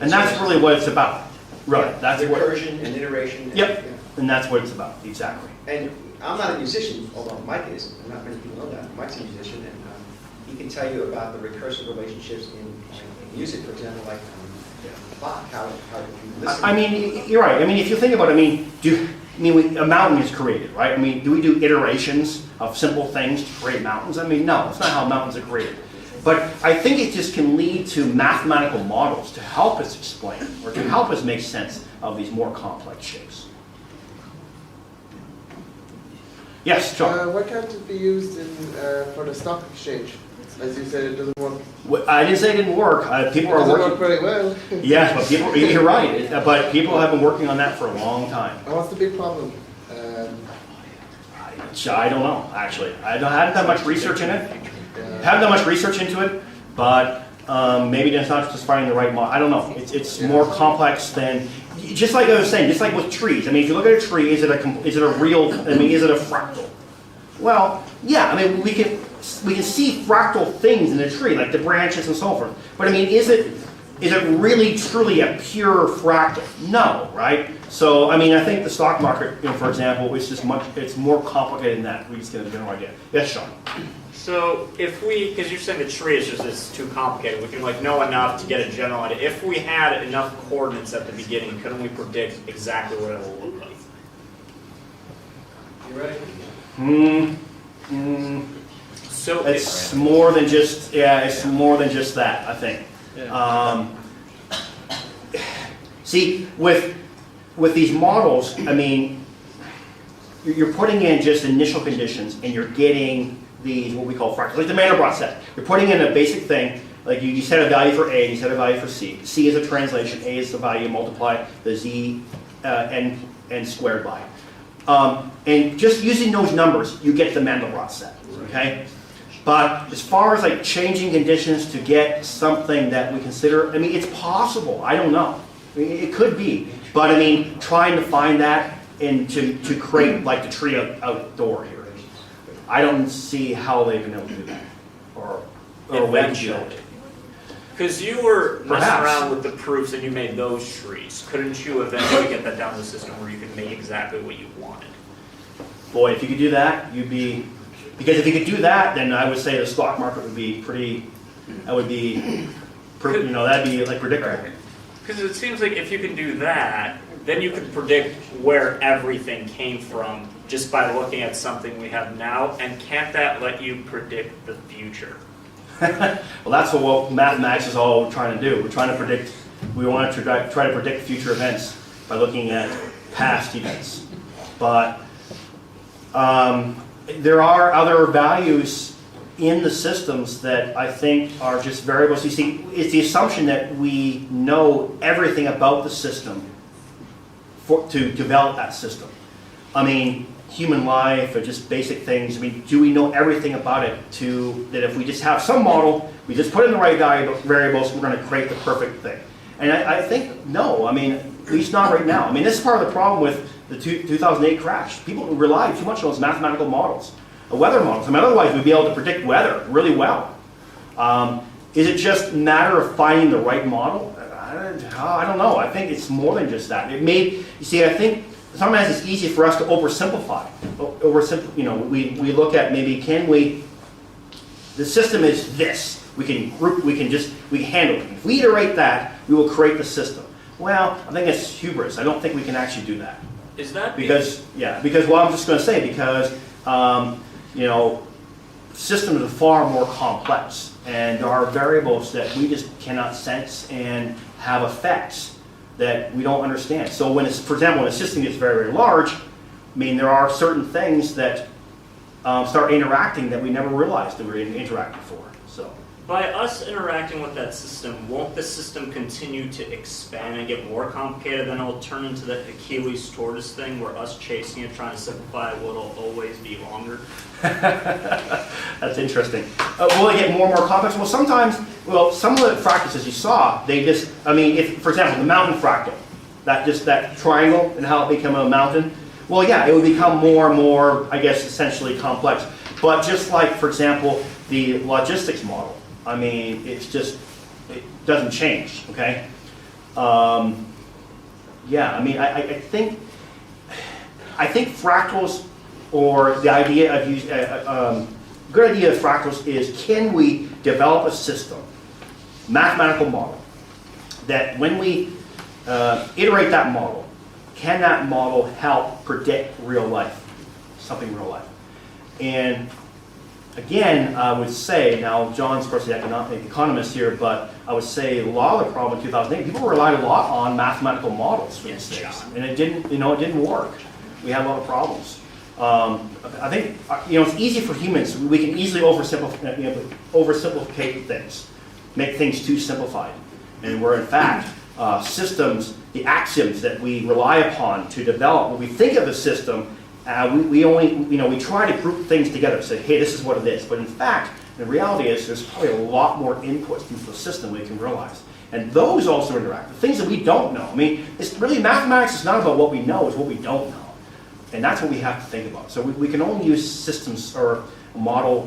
A: And that's really what it's about. Right.
B: Yeah,
A: that's
B: recursion and iteration.
A: Yep. And that's what it's about. Exactly.
B: And I'm not a musician, although Mike is, and not many people know that. Mike's a musician, and he can tell you about the recursive relationships in music, for example, like Bach, how you listen.
A: I mean, you're right. I mean, if you think about it, a mountain is created, right? I mean, do we do iterations of simple things to create mountains? I mean, no, that's not how mountains are created. But I think it just can lead to mathematical models to help us explain or to help us make sense of these more complex shapes. Yes, John.
E: Why can't it be used for the stock exchange? As you said, it doesn't work.
A: I didn't say it didn't work. People are working.
E: It doesn't work very well.
A: Yes, but you're right. But people have been working on that for a long time.
E: And what's the big problem?
A: I don't know, actually. I haven't done much research in it. Haven't done much research into it, but maybe it's not just finding the right model. I don't know. It's more complex than, just like I was saying, just like with trees. I mean, if you look at a tree, is it a fractal? Well, yeah. I mean, we can see fractal things in a tree, like the branches and so forth. But I mean, is it really truly a pure fractal? No, right? So I mean, I think the stock market, for example, is just it's more complicated than that. We just get a general idea. Yes, Sean.
C: So if because you're saying the tree is it's too complicated, we can know enough to get a general idea. If we had enough coordinates at the beginning, couldn't we predict exactly what it will look like?
B: You ready?
C: So
A: It's more than just it's more than just that, I think.
D: Yeah.
A: See, with these models, I mean, you're putting in just initial conditions, and you're getting these what we call fractals, like the Mandelbrot set. You're putting in a basic thing, like you set a value for A, and you set a value for C. C is a translation, A is the value you multiply the Z n squared by. And just using those numbers, you get the Mandelbrot set. Okay. But as far as like changing conditions to get something that we consider, I mean, it's possible. I don't know. I mean, it could be. But I mean, trying to find that and to create like the tree outdoor here, I don't see how they've been able to do that. Or a way to do it.
C: Because you were messing
A: Perhaps.
C: around with the proofs and you made those trees. Couldn't you eventually get that down to the system where you could make exactly what you wanted?
A: Boy, if you could do that, you'd be... Because if you could do that, then I would say the stock market would be pretty that'd be like predictable.
C: Because it seems like if you can do that, then you can predict where everything came from just by looking at something we have now. And can't that let you predict the future?
A: Well, that's what mathematics is all trying to do. We're trying to predict. We want to try to predict future events by looking at past events. But there are other values in the systems that I think are just variables. You see, it's the assumption that we know everything about the system to develop that system. I mean, human life or just basic things. I mean, do we know everything about it that if we just have some model, we just put in the right variables, we're going to create the perfect thing? And I think, no. I mean, at least not right now. I mean, this is part of the problem with the 2008 crash. People rely too much on those mathematical models, weather models. I mean, otherwise we'd be able to predict weather really well. Is it just a matter of finding the right model? I don't know. I think it's more than just that. You see, I think sometimes it's easy for us to oversimplify. We look at maybe the system is this. We can handle it. If we iterate that, we will create the system. Well, I think it's hubris. I don't think we can actually do that.
C: Is that
A: because I'm just going to say because systems are far more complex, and there are variables that we just cannot sense and have effects that we don't understand. So for example, when a system gets very, very large, I mean, there are certain things that start interacting that we never realized that we were interacting for. So
C: by us interacting with that system, won't the system continue to expand and get more complicated? Then it'll turn into the Achilles tortoise thing where us chasing it, trying to simplify it, will always be longer.
A: That's interesting. Will it get more and more complex? Well, sometimes, some of the fractals, as you saw, if, for example, the mountain fractal, that triangle and how it became a mountain, well, yeah, it would become more and more, I guess, essentially complex. But just like, for example, the logistics model, I mean, it doesn't change, okay? Yeah, I mean, I think fractals, or the idea of good idea of fractals is, can we develop a system, mathematical model, that when we iterate that model, can that model help predict real life, something real life? And again, I would say, now John's of course the economist here, but I would say a lot of the problem in 2008, people relied a lot on mathematical models for these things, and it didn't work. We had a lot of problems. I think it's easy for humans. We can easily oversimplify things, make things too simplified, and where in fact systems, the axioms that we rely upon to develop, when we think of a system, we try to group things together, say, hey, this is what it is. But in fact, the reality is there's probably a lot more inputs into the system we can realize. And those also interact. The things that we don't know. I mean, it's really, mathematics is not about what we know, it's what we don't know. And that's what we have to think about. So we can only use systems or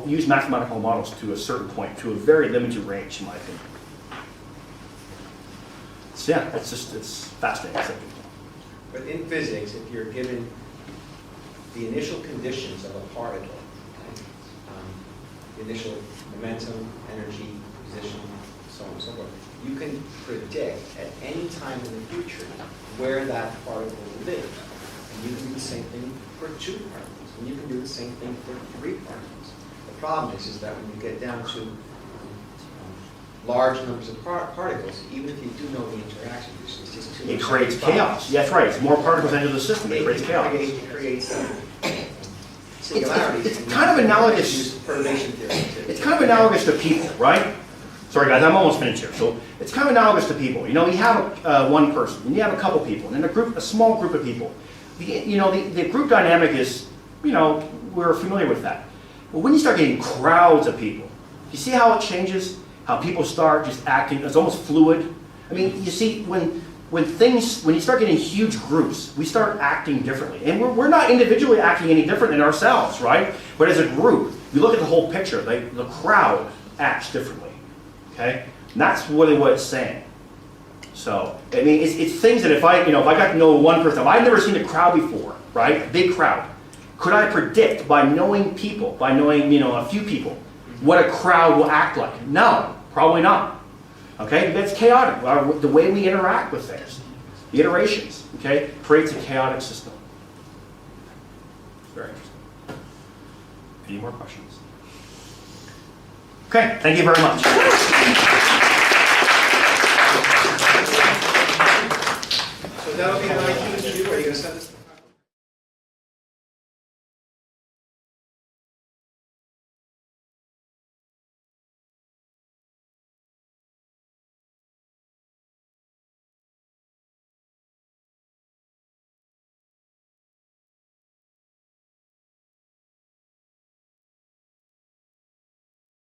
A: use mathematical models to a certain point, to a very limited range, in my opinion. So yeah, it's fascinating.
B: But in physics, if you're given the initial conditions of a particle, the initial momentum, energy, position, so on and so forth, you can predict at any time in the future where that particle will be. And you can do the same thing for 2 particles, and you can do the same thing for 3 particles. The problem is that when you get down to large numbers of particles, even if you do know the interaction, it's just too much.
A: It creates chaos. Yeah, that's right. It's more particles enter the system. It creates chaos.
B: It creates singularities.
A: It's kind of analogous.
B: Perturbation theory.
A: It's kind of analogous to people, right? Sorry guys, I'm almost finished here. So it's kind of analogous to people. You have one person, and you have a couple people, and then a small group of people. The group dynamic is, we're familiar with that. But when you start getting crowds of people, you see how it changes? How people start just acting, it's almost fluid. I mean, you see, when you start getting huge groups, we start acting differently. And we're not individually acting any different than ourselves, right? But as a group, you look at the whole picture, the crowd acts differently, okay? And that's really what it's saying. So, I mean, it's things that if I got to know one person, if I've never seen a crowd before, right? A big crowd. Could I predict by knowing people, by knowing, a few people, what a crowd will act like? No, probably not. Okay, that's chaotic. The way we interact with things, the iterations, okay, creates a chaotic system. It's very interesting. Any more questions? Okay, thank you very much.
B: So that'll be an IQ to you, are you gonna send this?